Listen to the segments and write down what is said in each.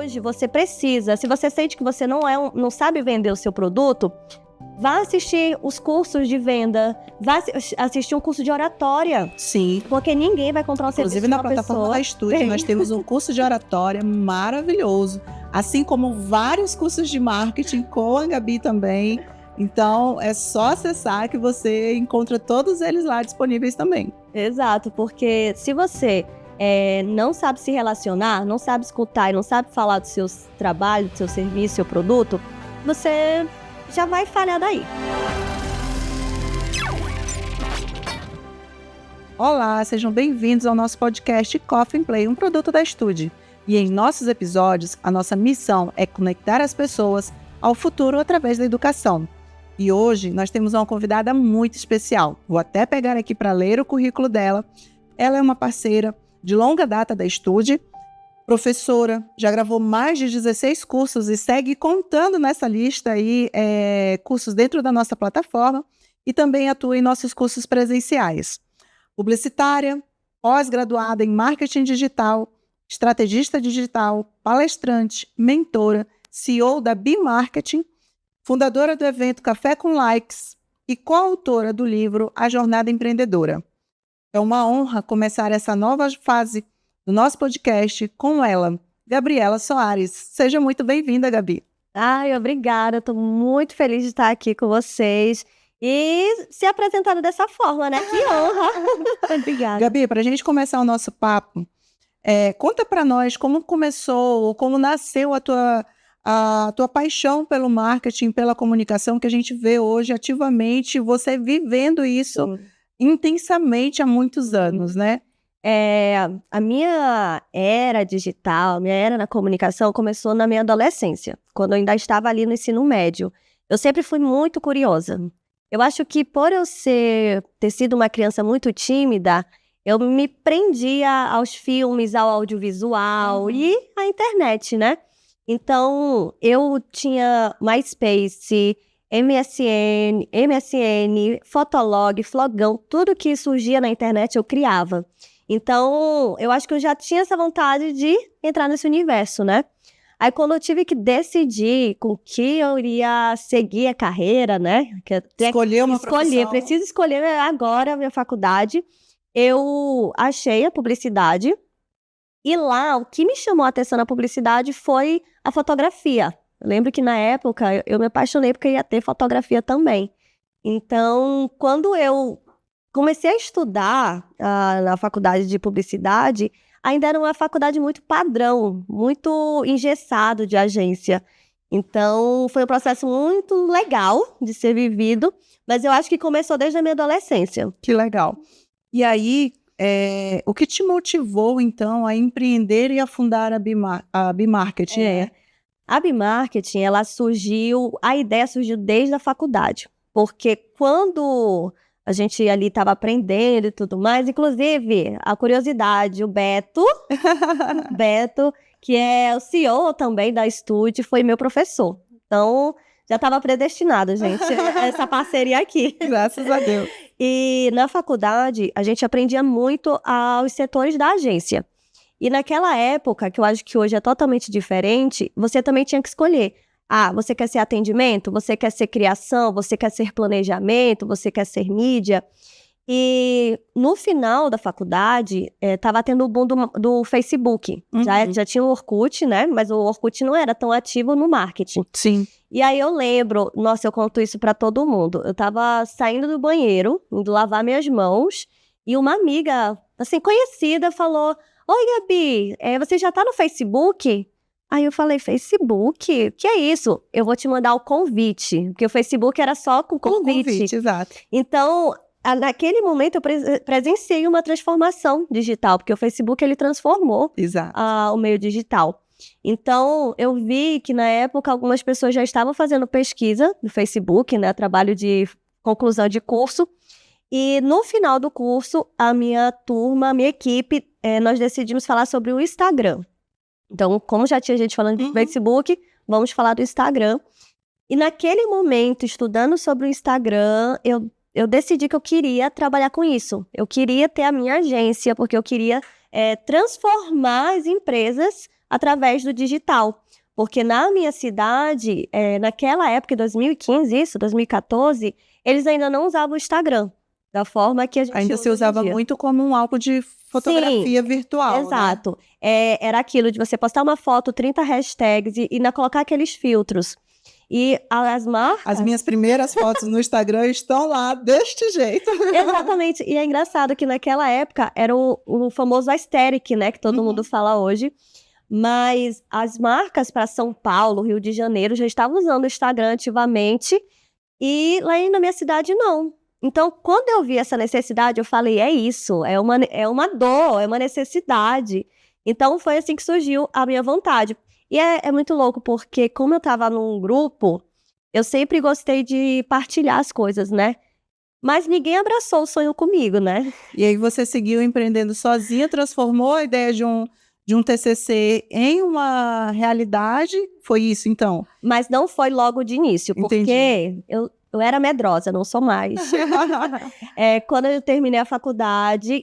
hoje você precisa, se você sente que você não sabe vender o seu produto, vá assistir os cursos de venda, vá assistir um curso de oratória. Sim. Porque ninguém vai comprar um serviço de uma pessoa. Inclusive na plataforma da Estude, nós temos um curso de oratória maravilhoso, assim como vários cursos de marketing com a Gabi também. Então, é só acessar que você encontra todos eles lá disponíveis também. Exato, porque se você não sabe se relacionar, não sabe escutar e não sabe falar do seu trabalho, do seu serviço, do seu produto, você já vai falhar daí. Olá, sejam bem-vindos ao nosso podcast Coffee and Play, um produto da Estude. E em nossos episódios, a nossa missão é conectar as pessoas ao futuro através da educação. E hoje nós temos uma convidada muito especial. Vou até pegar aqui para ler o currículo dela. Ela é uma parceira de longa data da Estude, professora, já gravou mais de 16 cursos e segue contando nessa lista aí cursos dentro da nossa plataforma e também atua em nossos cursos presenciais. Publicitária, pós-graduada em marketing digital, estrategista digital, palestrante, mentora, CEO da Bimarketing, fundadora do evento Café com Likes e coautora do livro A Jornada Empreendedora. É uma honra começar essa nova fase do nosso podcast com ela, Gabriela Soares. Seja muito bem-vinda, Gabi. Ai, obrigada. Estou muito feliz de estar aqui com vocês e se apresentando dessa forma, né? Que honra! Obrigada. Gabi, para a gente começar o nosso papo, conta para nós como começou, como nasceu a tua paixão pelo marketing, pela comunicação, que a gente vê hoje ativamente, você vivendo isso intensamente há muitos anos, né? A minha era digital, minha era na comunicação começou na minha adolescência, quando eu ainda estava ali no ensino médio. Eu sempre fui muito curiosa. Eu acho que por eu ter sido uma criança muito tímida, eu me prendia aos filmes, ao audiovisual e à internet, né? Então, eu tinha MySpace, MSN, Fotolog, Flogão, tudo que surgia na internet eu criava. Então, eu acho que eu já tinha essa vontade de entrar nesse universo, né? Aí, quando eu tive que decidir com que eu iria seguir a carreira, né? Escolher uma profissão. Preciso escolher agora a minha faculdade. Eu achei a publicidade. E lá, o que me chamou a atenção na publicidade foi a fotografia. Eu lembro que na época eu me apaixonei porque ia ter fotografia também. Então, quando eu comecei a estudar na faculdade de publicidade, ainda era uma faculdade muito padrão, muito engessado de agência. Então, foi um processo muito legal de ser vivido, mas eu acho que começou desde a minha adolescência. Que legal. E aí, o que te motivou, então, a empreender e a fundar a Bimarketing? A Bimarketing, a ideia surgiu desde a faculdade, porque quando a gente ali estava aprendendo e tudo mais, inclusive, a curiosidade, o Beto, que é o CEO também da Estude, foi meu professor. Então, já estava predestinado, gente, essa parceria aqui. Graças a Deus. E na faculdade, a gente aprendia muito aos setores da agência. E naquela época, que eu acho que hoje é totalmente diferente, você também tinha que escolher. Você quer ser atendimento? Você quer ser criação? Você quer ser planejamento? Você quer ser mídia? E no final da faculdade, estava tendo o boom do Facebook. Já tinha o Orkut, né? Mas o Orkut não era tão ativo no marketing. Sim. E aí eu lembro, nossa, eu conto isso para todo mundo. Eu estava saindo do banheiro, indo lavar minhas mãos, e uma amiga, assim, conhecida, falou: "Oi, Gabi, você já tá no Facebook?" Aí eu falei: "Facebook? O que é isso?" "Eu vou te mandar o convite", porque o Facebook era só com convite. Exato. Então, naquele momento eu presenciei uma transformação digital, porque o Facebook ele transformou o meio digital. Então, eu vi que na época algumas pessoas já estavam fazendo pesquisa no Facebook, né, trabalho de conclusão de curso, e no final do curso, a minha turma, a minha equipe, nós decidimos falar sobre o Instagram. Então, como já tinha gente falando de Facebook, vamos falar do Instagram. E naquele momento, estudando sobre o Instagram, eu decidi que eu queria trabalhar com isso. Eu queria ter a minha agência, porque eu queria transformar as empresas através do digital. Porque na minha cidade, naquela época, em 2015, 2014, eles ainda não usavam o Instagram da forma que a gente ainda se usava muito como um álbum de fotografia virtual, exato. Né? Era aquilo de você postar uma foto, 30 hashtags e ainda colocar aqueles filtros. E as marcas... As minhas primeiras fotos no Instagram estão lá deste jeito. Exatamente. E é engraçado que naquela época era o famoso aesthetic, né? Que todo mundo fala hoje. Mas as marcas para São Paulo, Rio de Janeiro, já estavam usando o Instagram ativamente. E lá na minha cidade, não. Então, quando eu vi essa necessidade, eu falei, é isso. É uma dor, é uma necessidade. Então, foi assim que surgiu a minha vontade. E é muito louco, porque como eu estava num grupo, eu sempre gostei de partilhar as coisas, né? Mas ninguém abraçou o sonho comigo, né? E aí você seguiu empreendendo sozinha, transformou a ideia de um TCC em uma realidade? Foi isso, então? Mas não foi logo de início, porque Entendi. eu era medrosa, não sou mais. Quando eu terminei a faculdade,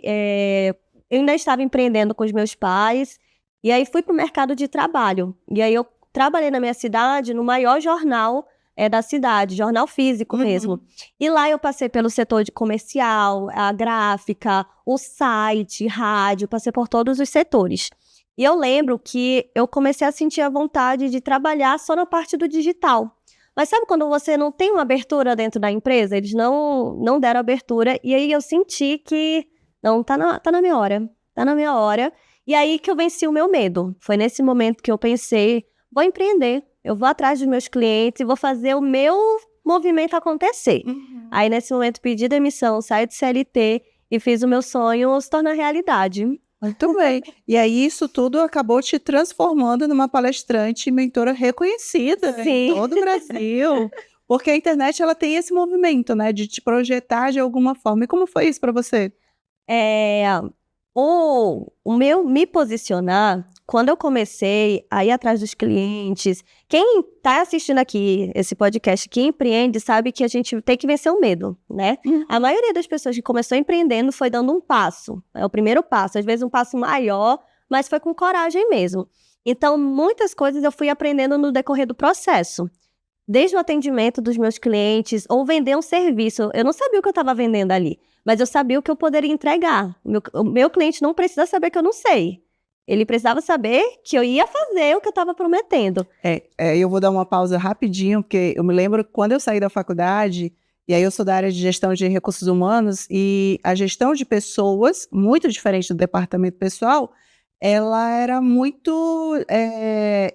eu ainda estava empreendendo com os meus pais, e aí fui para o mercado de trabalho. E aí eu trabalhei na minha cidade, no maior jornal da cidade, jornal físico mesmo. E lá eu passei pelo setor de comercial, a gráfica, o site, rádio, passei por todos os setores. E eu lembro que eu comecei a sentir a vontade de trabalhar só na parte do digital. Mas sabe quando você não tem uma abertura dentro da empresa? Eles não deram abertura. E aí eu senti que, não, tá na minha hora. Tá na minha hora. E aí que eu venci o meu medo. Foi nesse momento que eu pensei, vou empreender. Eu vou atrás dos meus clientes e vou fazer o meu movimento acontecer. Aí nesse momento pedi demissão, saí do CLT e fiz o meu sonho se tornar realidade. Muito bem. E aí isso tudo acabou te transformando numa palestrante e mentora reconhecida em todo o Brasil. Porque a internet ela tem esse movimento, né, de te projetar de alguma forma. E como foi isso para você? O meu me posicionar, quando eu comecei a ir atrás dos clientes, quem está assistindo aqui esse podcast, que empreende, sabe que a gente tem que vencer o medo, né? A maioria das pessoas que começou empreendendo foi dando um passo, é o primeiro passo, às vezes um passo maior, mas foi com coragem mesmo. Então, muitas coisas eu fui aprendendo no decorrer do processo. Desde o atendimento dos meus clientes, ou vender um serviço. Eu não sabia o que eu estava vendendo ali, mas eu sabia o que eu poderia entregar. O meu cliente não precisa saber que eu não sei. Ele precisava saber que eu ia fazer o que eu estava prometendo. Eu vou dar uma pausa rapidinho, porque eu me lembro quando eu saí da faculdade, e aí eu sou da área de gestão de recursos humanos, e a gestão de pessoas, muito diferente do departamento pessoal, ela era muito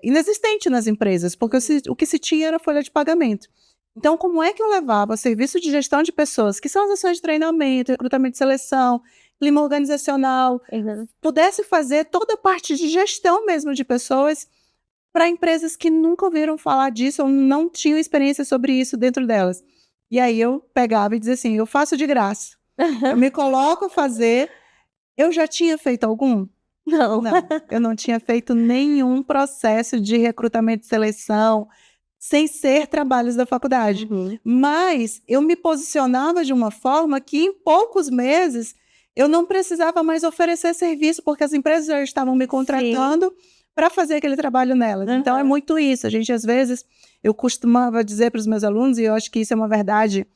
inexistente nas empresas, porque o que se tinha era folha de pagamento. Então, como é que eu levava serviço de gestão de pessoas, que são as ações de treinamento, recrutamento e seleção, clima organizacional, pudesse fazer toda a parte de gestão mesmo de pessoas para empresas que nunca ouviram falar disso ou não tinham experiência sobre isso dentro delas. E aí eu pegava e dizia assim, eu faço de graça. Eu me coloco a fazer. Eu já tinha feito algum? Não, eu não tinha feito nenhum processo de recrutamento e seleção, sem ser trabalhos da faculdade. Mas eu me posicionava de uma forma que em poucos meses eu não precisava mais oferecer serviço, porque as empresas já estavam me contratando para fazer aquele trabalho nelas. Então é muito isso. A gente, às vezes, eu costumava dizer para os meus alunos, e eu acho que isso é uma verdade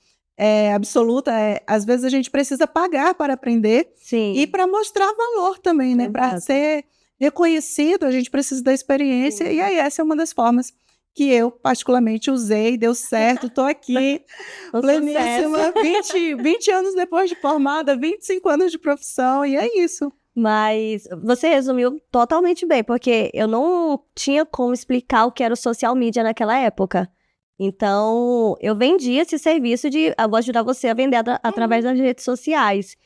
absoluta, às vezes a gente precisa pagar para aprender e para mostrar valor também, né? Para ser reconhecido, a gente precisa da experiência. E aí essa é uma das formas que eu particularmente usei, deu certo, estou aqui, pleníssima, 20 anos depois de formada, 25 anos de profissão, e é isso. Mas você resumiu totalmente bem, porque eu não tinha como explicar o que era o social media naquela época. Então, eu vendia esse serviço de, eu vou ajudar você a vender através das redes sociais.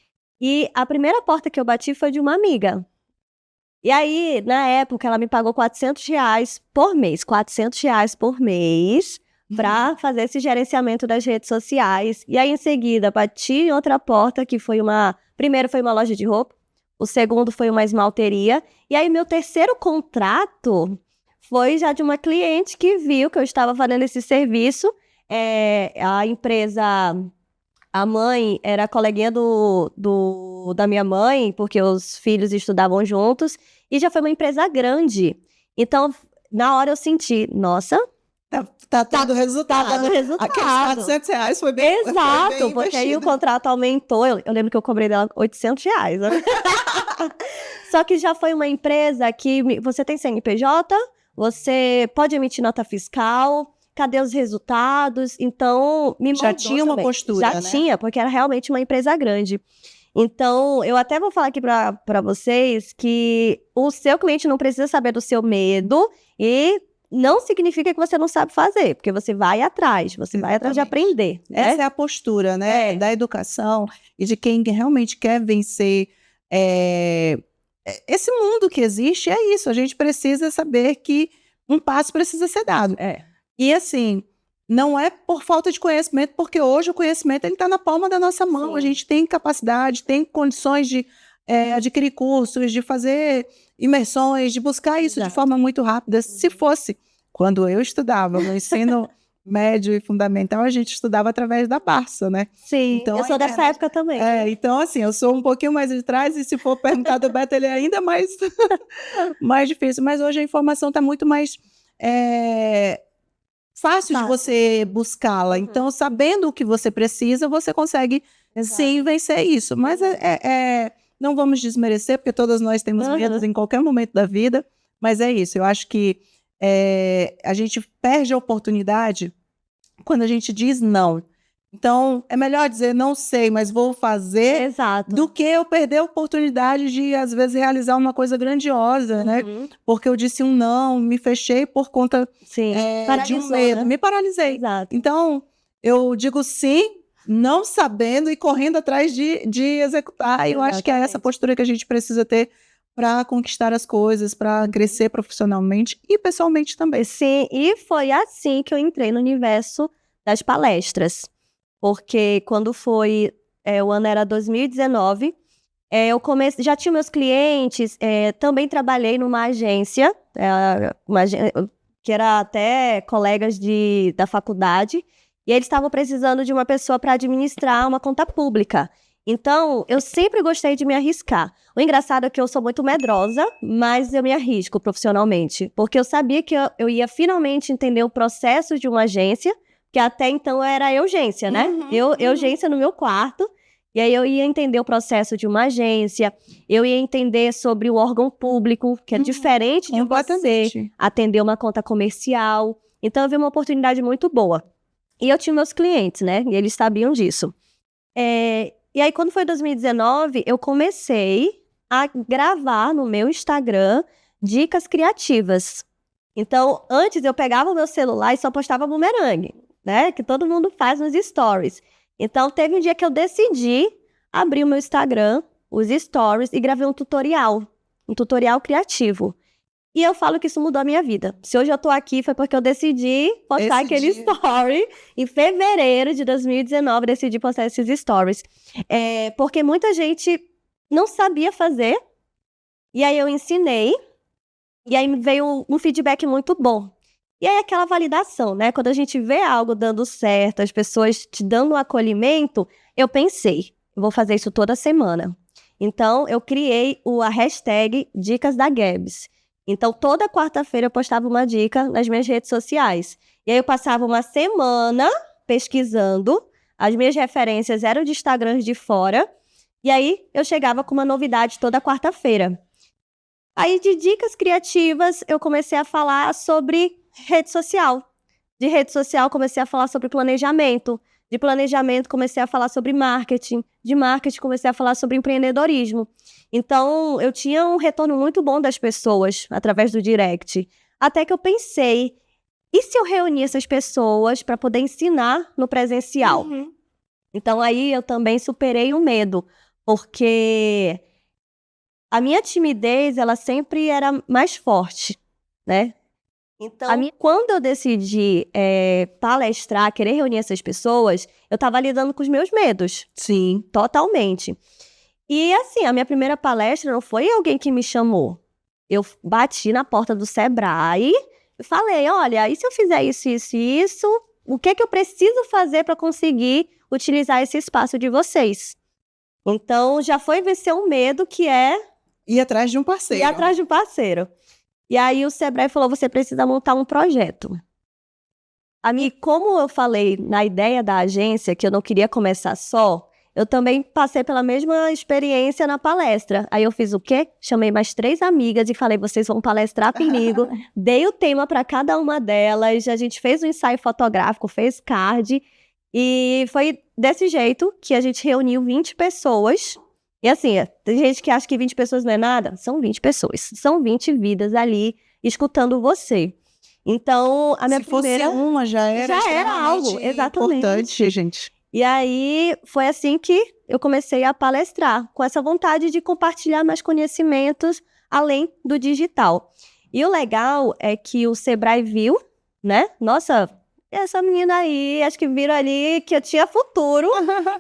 E a primeira porta que eu bati foi de uma amiga. E aí, na época, ela me pagou R$400 por mês. R$400 por mês para fazer esse gerenciamento das redes sociais. E aí, em seguida, bati em outra porta, que foi primeiro foi uma loja de roupa. O segundo foi uma esmalteria. E aí, meu terceiro contrato foi já de uma cliente que viu que eu estava fazendo esse serviço. A empresa, a mãe era coleguinha da minha mãe, porque os filhos estudavam juntos, e já foi uma empresa grande. Então, na hora eu senti, nossa... Tá dando resultado. Tá dando resultado. Aqueles R$400 foi bem Exato, foi bem porque aí o investido. contrato aumentou. Eu lembro que eu cobrei dela R$800. Né? Só que já foi uma empresa que você tem CNPJ, você pode emitir nota fiscal, cadê os resultados? Então, me Já mandou tinha uma também. postura, Já né? tinha, porque era realmente uma empresa grande. Então, eu até vou falar aqui para vocês que o seu cliente não precisa saber do seu medo e não significa que você não sabe fazer, porque você vai atrás, você vai atrás de aprender. Né? Essa é a postura, né, da educação e de quem realmente quer vencer esse mundo que existe. É isso, a gente precisa saber que um passo precisa ser dado. E assim, não é por falta de conhecimento, porque hoje o conhecimento está na palma da nossa mão. Sim. A gente tem capacidade, tem condições de adquirir cursos, de fazer imersões, de buscar isso de forma muito rápida. Se fosse, quando eu estudava no ensino médio e fundamental, a gente estudava através da Barça, né? Sim, então, eu sou dessa época também. Então, assim, eu sou um pouquinho mais de trás, e se for perguntar do Beto, ele é ainda mais, mais difícil. Mas hoje a informação está muito mais fácil de você buscá-la. Então, sabendo o que você precisa, você consegue, sim, vencer isso. Mas não vamos desmerecer, porque todas nós temos medos em qualquer momento da vida. Mas é isso, eu acho que a gente perde a oportunidade quando a gente diz não. Então, é melhor dizer não sei, mas vou fazer, do que eu perder a oportunidade de, às vezes, realizar uma coisa grandiosa, né? Porque eu disse um não, me fechei por conta de um medo, me paralisei. Então, eu digo sim, não sabendo e correndo atrás de executar. E eu acho que é essa postura que a gente precisa ter para conquistar as coisas, para crescer profissionalmente e pessoalmente também. Sim, e foi assim que eu entrei no universo das palestras. Porque quando foi, o ano era 2019, eu comecei, já tinha meus clientes, também trabalhei numa agência, que era até colegas da faculdade, e eles estavam precisando de uma pessoa para administrar uma conta pública. Então, eu sempre gostei de me arriscar. O engraçado é que eu sou muito medrosa, mas eu me arrisco profissionalmente. Porque eu sabia que eu ia finalmente entender o processo de uma agência, que até então era urgência, né? Urgência no meu quarto. E aí eu ia entender o processo de uma agência, eu ia entender sobre o órgão público, que é diferente de você atender uma conta comercial. Então, eu vi uma oportunidade muito boa. E eu tinha meus clientes, né? E eles sabiam disso. E aí, quando foi 2019, eu comecei a gravar no meu Instagram dicas criativas. Então, antes eu pegava o meu celular e só postava bumerangue, né? Que todo mundo faz nos stories. Então, teve um dia que eu decidi abrir o meu Instagram, os stories, e gravei um tutorial criativo. E eu falo que isso mudou a minha vida. Se hoje eu tô aqui, foi porque eu decidi postar aquele story. Em fevereiro de 2019, decidi postar esses stories. Porque muita gente não sabia fazer. E aí eu ensinei. E aí veio um feedback muito bom. E aí aquela validação, né? Quando a gente vê algo dando certo, as pessoas te dando um acolhimento, eu pensei, eu vou fazer isso toda semana. Então, eu criei a hashtag Dicas da Gabs. Então, toda quarta-feira eu postava uma dica nas minhas redes sociais. E aí eu passava uma semana pesquisando, as minhas referências eram de Instagrams de fora, e aí eu chegava com uma novidade toda quarta-feira. Aí, de dicas criativas, eu comecei a falar sobre rede social. De rede social, comecei a falar sobre planejamento. De planejamento, comecei a falar sobre marketing. De marketing, comecei a falar sobre empreendedorismo. Então, eu tinha um retorno muito bom das pessoas através do direct. Até que eu pensei, e se eu reunir essas pessoas para poder ensinar no presencial? Então, aí eu também superei o medo, porque a minha timidez, ela sempre era mais forte, né? Então, quando eu decidi palestrar, querer reunir essas pessoas, eu estava lidando com os meus medos. Sim. Totalmente. E assim, a minha primeira palestra não foi alguém que me chamou. Eu bati na porta do Sebrae e falei, olha, e se eu fizer isso, isso e isso, o que é que eu preciso fazer para conseguir utilizar esse espaço de vocês? Então, já foi vencer um medo que é... Ir atrás de um parceiro. Ir atrás de um parceiro. E aí o Sebrae falou, você precisa montar um projeto. E como eu falei na ideia da agência, que eu não queria começar só, eu também passei pela mesma experiência na palestra. Aí eu fiz o quê? Chamei mais 3 amigas e falei, vocês vão palestrar comigo. Dei o tema para cada uma delas, a gente fez um ensaio fotográfico, fez card. E foi desse jeito que a gente reuniu 20 pessoas. E assim, tem gente que acha que 20 pessoas não é nada. São 20 pessoas. São 20 vidas ali escutando você. Então, a minha primeira... Se fosse uma, já era algo, exatamente. Importante, gente. E aí, foi assim que eu comecei a palestrar, com essa vontade de compartilhar mais conhecimentos além do digital. E o legal é que o Sebrae viu, né? Nossa, essa menina aí, acho que viram ali que eu tinha futuro.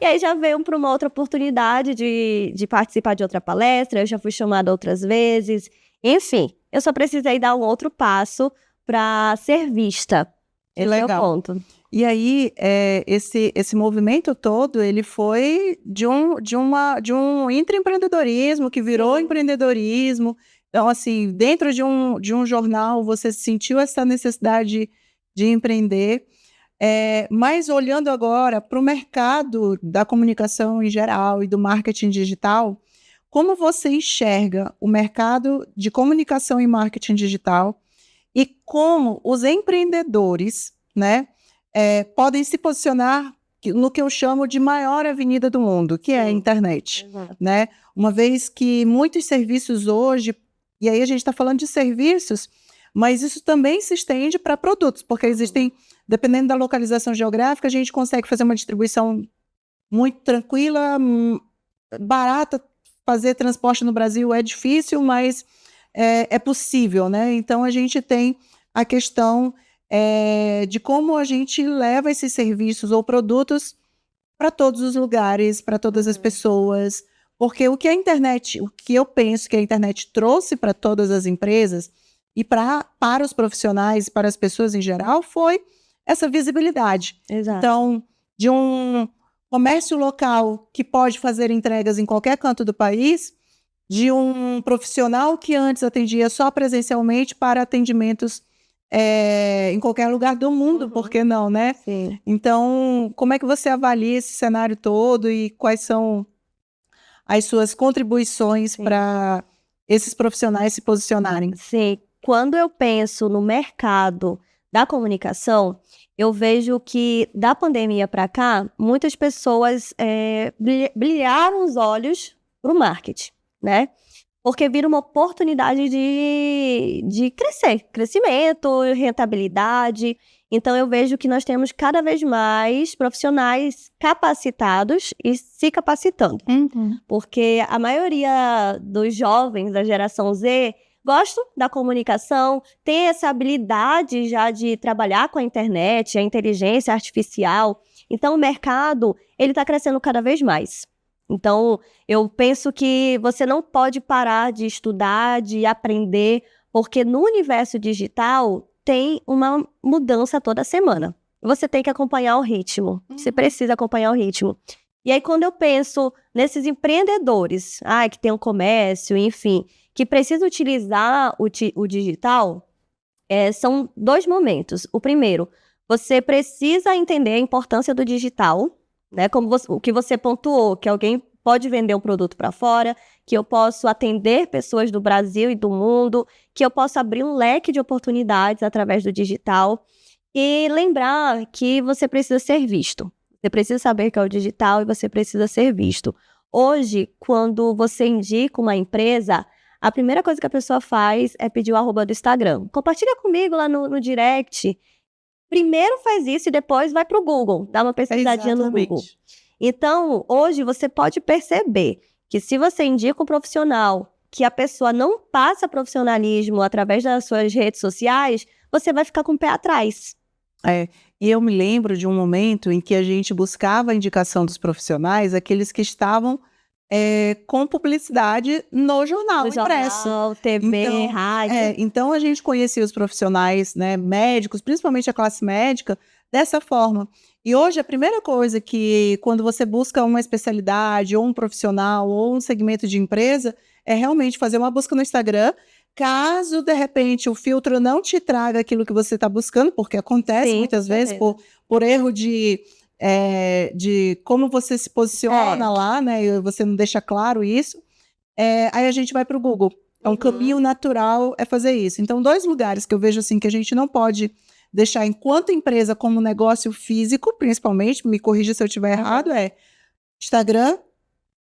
E aí já veio para uma outra oportunidade de participar de outra palestra, eu já fui chamada outras vezes. Enfim, eu só precisei dar um outro passo para ser vista. Esse é o ponto. E aí, esse movimento todo, ele foi de um intraempreendedorismo que virou empreendedorismo. Então, assim, dentro de um jornal, você sentiu essa necessidade de empreender. Mas olhando agora para o mercado da comunicação em geral e do marketing digital, como você enxerga o mercado de comunicação e marketing digital e como os empreendedores, né, podem se posicionar no que eu chamo de maior avenida do mundo, que é a internet, né? Uma vez que muitos serviços hoje, e aí a gente está falando de serviços, mas isso também se estende para produtos, porque existem, dependendo da localização geográfica, a gente consegue fazer uma distribuição muito tranquila, barata. Fazer transporte no Brasil é difícil, mas é possível, né? Então, a gente tem a questão de como a gente leva esses serviços ou produtos para todos os lugares, para todas as pessoas, porque o que a internet, o que eu penso que a internet trouxe para todas as empresas e para os profissionais, para as pessoas em geral, foi essa visibilidade. Exato. Então, de um comércio local que pode fazer entregas em qualquer canto do país, de um profissional que antes atendia só presencialmente para atendimentos em qualquer lugar do mundo, por que não, né? Sim. Então, como é que você avalia esse cenário todo e quais são as suas contribuições para esses profissionais se posicionarem? Sim, quando eu penso no mercado da comunicação, eu vejo que da pandemia para cá, muitas pessoas brilharam os olhos para o marketing, né? Porque vira uma oportunidade de crescimento, rentabilidade. Então, eu vejo que nós temos cada vez mais profissionais capacitados e se capacitando. Porque a maioria dos jovens da geração Z gostam da comunicação, tem essa habilidade já de trabalhar com a internet, a inteligência artificial. Então, o mercado, ele está crescendo cada vez mais. Então, eu penso que você não pode parar de estudar, de aprender, porque no universo digital tem uma mudança toda semana. Você tem que acompanhar o ritmo. Você precisa acompanhar o ritmo. E aí, quando eu penso nesses empreendedores, que tem um comércio, enfim, que precisam utilizar o digital, são 2 momentos. O primeiro, você precisa entender a importância do digital, né? Como o que você pontuou, que alguém pode vender um produto para fora, que eu posso atender pessoas do Brasil e do mundo, que eu posso abrir um leque de oportunidades através do digital. E lembrar que você precisa ser visto. Você precisa saber que é o digital e você precisa ser visto. Hoje, quando você indica uma empresa, a primeira coisa que a pessoa faz é pedir o @ do Instagram. Compartilha comigo lá no direct. Primeiro faz isso e depois vai para o Google, dá uma pesquisadinha no Google. Então, hoje você pode perceber que se você indica um profissional, que a pessoa não passa profissionalismo através das suas redes sociais, você vai ficar com o pé atrás. E eu me lembro de um momento em que a gente buscava a indicação dos profissionais, aqueles que estavam com publicidade no jornal impresso. Jornal, TV, então, rádio. Então a gente conhecia os profissionais, né, médicos, principalmente a classe médica, dessa forma. E hoje a primeira coisa que, quando você busca uma especialidade, ou um profissional, ou um segmento de empresa, é realmente fazer uma busca no Instagram, Caso, de repente, o filtro não te traga aquilo que você está buscando, porque acontece muitas vezes por erro de como você se posiciona lá, né? E você não deixa claro isso. Aí a gente vai para o Google. Então, o caminho natural é fazer isso. Então, 2 lugares que eu vejo assim que a gente não pode deixar enquanto empresa como negócio físico, principalmente, me corrija se eu estiver errado, Instagram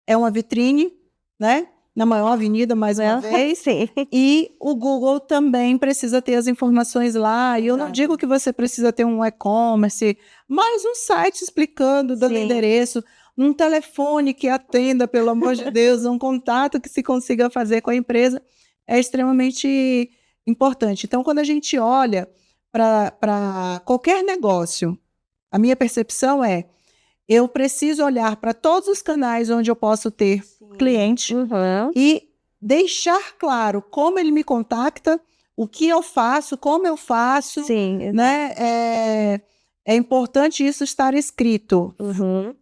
é uma vitrine, né? Na maior avenida, mais uma vez. Sim. E o Google também precisa ter as informações lá. E eu não digo que você precisa ter um e-commerce, mas um site explicando, dando endereço, um telefone que atenda, pelo amor de Deus, um contato que se consiga fazer com a empresa, é extremamente importante. Então, quando a gente olha para qualquer negócio, a minha percepção eu preciso olhar para todos os canais onde eu posso ter cliente e deixar claro como ele me contacta, o que eu faço, como eu faço, né? É importante isso estar escrito.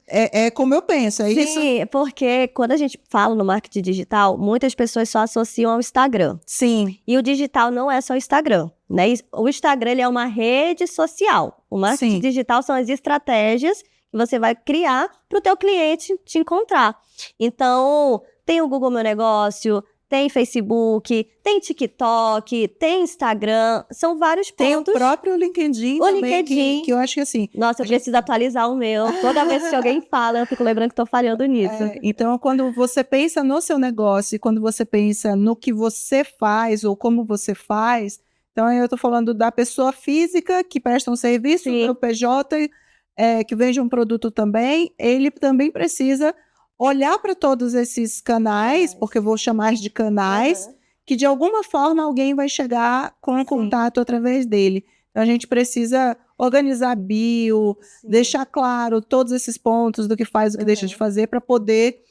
É como eu penso, é isso? Sim, porque quando a gente fala no marketing digital, muitas pessoas só associam ao Instagram. Sim. E o digital não é só o Instagram, né? O Instagram ele é uma rede social. O marketing digital são as estratégias que você vai criar para o teu cliente te encontrar. Então, tem o Google Meu Negócio, tem Facebook, tem TikTok, tem Instagram, são vários pontos. Tem o próprio LinkedIn também, que eu acho que assim... Nossa, eu preciso atualizar o meu. Toda vez que alguém fala, eu fico lembrando que estou falhando nisso. Então, quando você pensa no seu negócio e quando você pensa no que você faz ou como você faz, então eu estou falando da pessoa física que presta um serviço, do PJ, que vende um produto também, ele também precisa olhar para todos esses canais, porque eu vou chamar de canais, que de alguma forma alguém vai chegar com contato através dele. Então, a gente precisa organizar bio, deixar claro todos esses pontos do que faz, o que deixa de fazer, para poder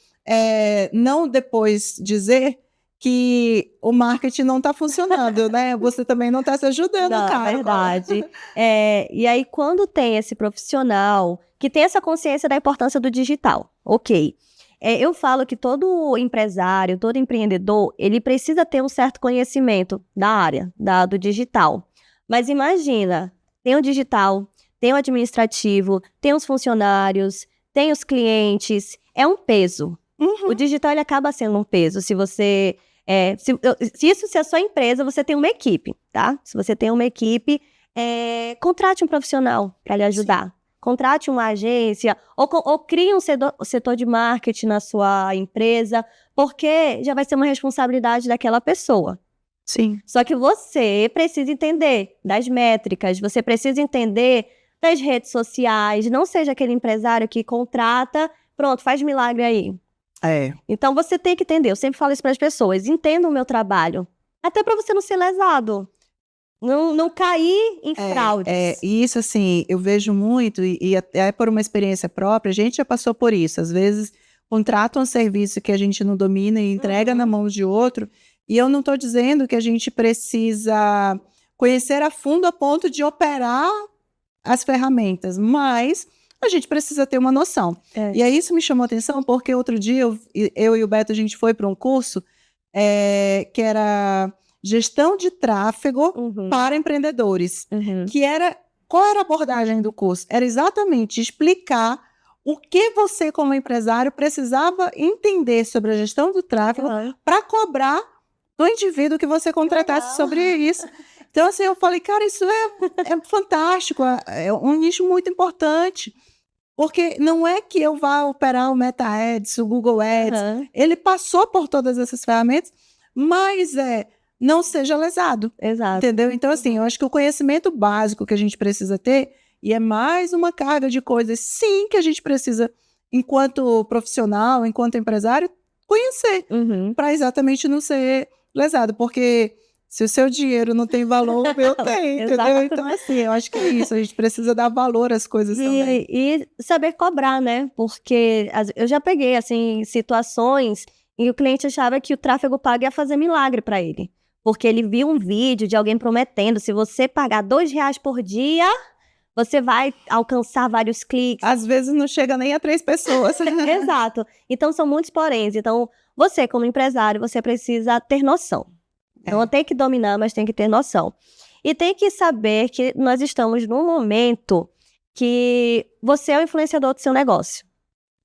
não depois dizer que o marketing não está funcionando, né? Você também não está se ajudando, cara. Verdade. E aí, quando tem esse profissional que tem essa consciência da importância do digital, eu falo que todo empresário, todo empreendedor, ele precisa ter um certo conhecimento da área, do digital. Mas imagina, tem o digital, tem o administrativo, tem os funcionários, tem os clientes, é um peso. O digital ele acaba sendo um peso. Se você... se a sua empresa, você tem uma equipe, tá? Se você tem uma equipe, contrate um profissional para lhe ajudar. Contrate uma agência ou crie um setor de marketing na sua empresa, porque já vai ser uma responsabilidade daquela pessoa. Sim. Só que você precisa entender das métricas, você precisa entender das redes sociais, não seja aquele empresário que contrata, pronto, faz milagre aí. Então você tem que entender, eu sempre falo isso para as pessoas, entenda o meu trabalho, até para você não ser lesado. Não cair em fraudes. E isso, assim, eu vejo muito, e até por uma experiência própria, a gente já passou por isso. Às vezes, contrata um serviço que a gente não domina e entrega na mão de outro. E eu não estou dizendo que a gente precisa conhecer a fundo a ponto de operar as ferramentas, mas a gente precisa ter uma noção. E aí isso me chamou a atenção, porque outro dia eu e o Beto, a gente foi para um curso que era... Gestão de tráfego para empreendedores. Qual era a abordagem do curso? Era exatamente explicar o que você, como empresário, precisava entender sobre a gestão do tráfego para cobrar do indivíduo que você contratasse sobre isso. Então, assim, eu falei, cara, isso é fantástico, é um nicho muito importante. Porque não é que eu vá operar o Meta Ads, o Google Ads, ele passou por todas essas ferramentas, mas não seja lesado. Exato. Entendeu? Então, assim, eu acho que o conhecimento básico que a gente precisa ter, e é mais uma carga de coisas, sim, que a gente precisa, enquanto profissional, enquanto empresário, conhecer, para exatamente não ser lesado, porque se o seu dinheiro não tem valor, o meu tem, entendeu? Então, assim, eu acho que é isso, a gente precisa dar valor às coisas também. E saber cobrar, né? Porque eu já peguei, assim, situações em que o cliente achava que o tráfego pago ia fazer milagre para ele. Porque ele viu um vídeo de alguém prometendo, se você pagar R$2 por dia, você vai alcançar vários cliques. Às vezes não chega nem a 3 pessoas. Exato. Então, são muitos poréns. Então, você, como empresário, você precisa ter noção. Não tem que dominar, mas tem que ter noção. E tem que saber que nós estamos num momento que você é o influenciador do seu negócio.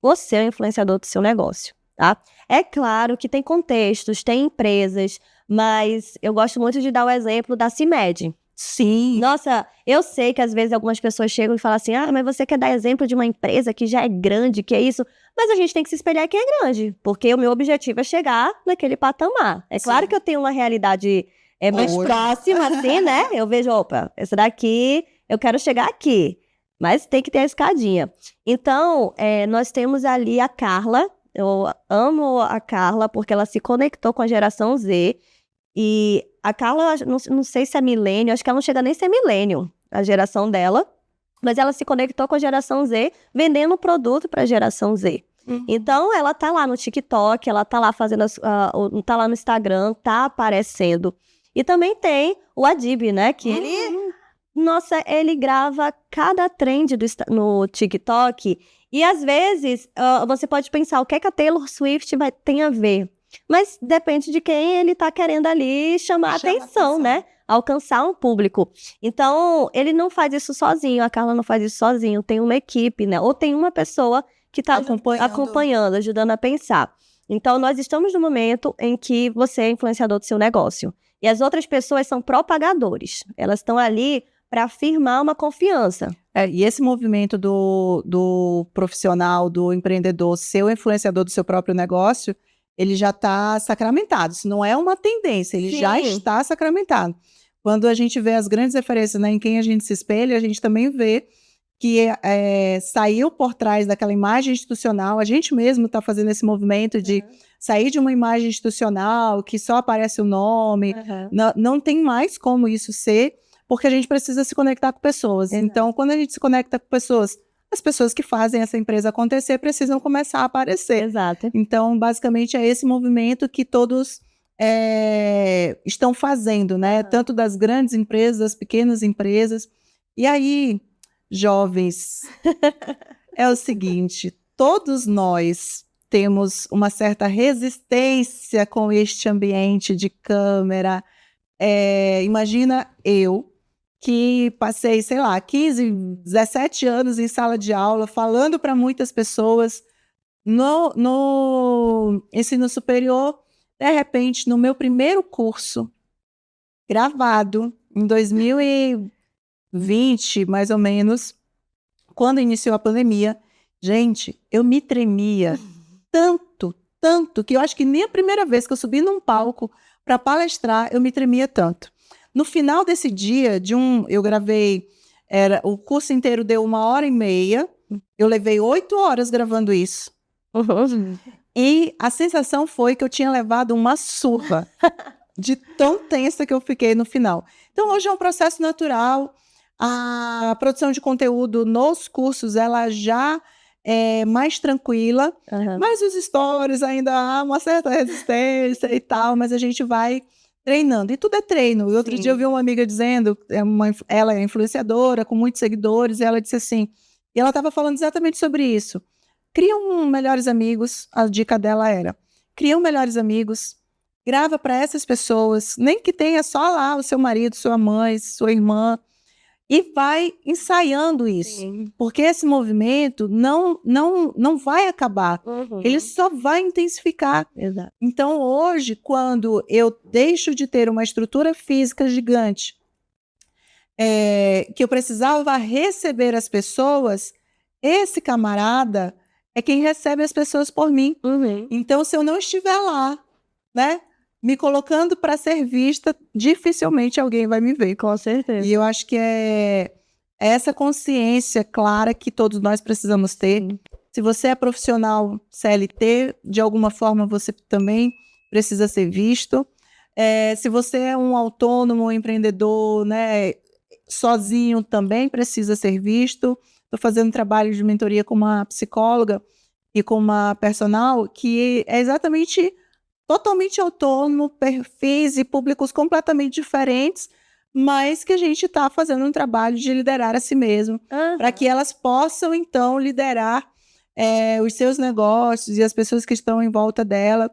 Você é o influenciador do seu negócio, tá? É claro que tem contextos, tem empresas, mas eu gosto muito de dar o exemplo da CIMED. Sim. Nossa, eu sei que às vezes algumas pessoas chegam e falam assim, mas você quer dar exemplo de uma empresa que já é grande, que é isso? Mas a gente tem que se espelhar quem é grande, porque o meu objetivo é chegar naquele patamar. É claro que eu tenho uma realidade mais próxima, assim, né? Eu vejo, opa, esse daqui, eu quero chegar aqui. Mas tem que ter a escadinha. Então, nós temos ali a Carla. Eu amo a Carla, porque ela se conectou com a geração Z. E a Carla, não sei se é milênio, acho que ela não chega nem a ser milênio, a geração dela. Mas ela se conectou com a geração Z, vendendo produto para a geração Z. Então, ela tá lá no TikTok, ela tá lá fazendo, tá lá no Instagram, tá aparecendo. E também tem o Adib, né? Que ele grava cada trend no TikTok. E às vezes, você pode pensar, o que é que a Taylor Swift tem a ver? Mas depende de quem ele tá querendo ali chamar atenção, né? Alcançar um público. Então, ele não faz isso sozinho, a Carla não faz isso sozinho, tem uma equipe, né? Ou tem uma pessoa que tá acompanhando, ajudando a pensar. Então, nós estamos no momento em que você é influenciador do seu negócio. E as outras pessoas são propagadores. Elas estão ali para afirmar uma confiança. E esse movimento do profissional, do empreendedor, ser o influenciador do seu próprio negócio, ele já está sacramentado. Isso não é uma tendência, ele já está sacramentado. Quando a gente vê as grandes referências, né, em quem a gente se espelha, a gente também vê que saiu por trás daquela imagem institucional. A gente mesmo está fazendo esse movimento de sair de uma imagem institucional que só aparece o nome. Não tem mais como isso ser, porque a gente precisa se conectar com pessoas. Então, quando a gente se conecta com pessoas, as pessoas que fazem essa empresa acontecer precisam começar a aparecer. Exato. Então, basicamente, é esse movimento que todos estão fazendo, né? Tanto das grandes empresas, das pequenas empresas. E aí, jovens, é o seguinte, todos nós temos uma certa resistência com este ambiente de câmera. Imagina eu, que passei, sei lá, 15, 17 anos em sala de aula, falando para muitas pessoas no ensino superior. De repente, no meu primeiro curso, gravado em 2020, mais ou menos, quando iniciou a pandemia, gente, eu me tremia tanto, que eu acho que nem a primeira vez que eu subi num palco para palestrar, eu me tremia tanto. No final desse dia, eu gravei, o curso inteiro deu 1h30, eu levei 8 horas gravando isso. E a sensação foi que eu tinha levado uma surra de tão tensa que eu fiquei no final. Então, hoje é um processo natural. A produção de conteúdo nos cursos, ela já é mais tranquila, mas os stories ainda há uma certa resistência e tal, mas a gente vai treinando. E tudo é treino. E outro dia eu vi uma amiga dizendo, ela é influenciadora, com muitos seguidores, e ela disse assim, e ela estava falando exatamente sobre isso. Criam melhores amigos, a dica dela era, criam melhores amigos, grava para essas pessoas, nem que tenha só lá o seu marido, sua mãe, sua irmã, e vai ensaiando isso. Porque esse movimento não vai acabar. Ele só vai intensificar. Exato. Então, hoje, quando eu deixo de ter uma estrutura física gigante, que eu precisava receber as pessoas, esse camarada é quem recebe as pessoas por mim. Então, se eu não estiver lá, né, me colocando para ser vista, dificilmente alguém vai me ver. Com certeza. E eu acho que é essa consciência clara que todos nós precisamos ter. Se você é profissional CLT, de alguma forma você também precisa ser visto. Se você é um autônomo, um empreendedor, né, sozinho, também precisa ser visto. Estou fazendo trabalho de mentoria com uma psicóloga e com uma personal que é exatamente totalmente autônomo, perfis e públicos completamente diferentes, mas que a gente está fazendo um trabalho de liderar a si mesmo, para que elas possam, então, liderar os seus negócios e as pessoas que estão em volta dela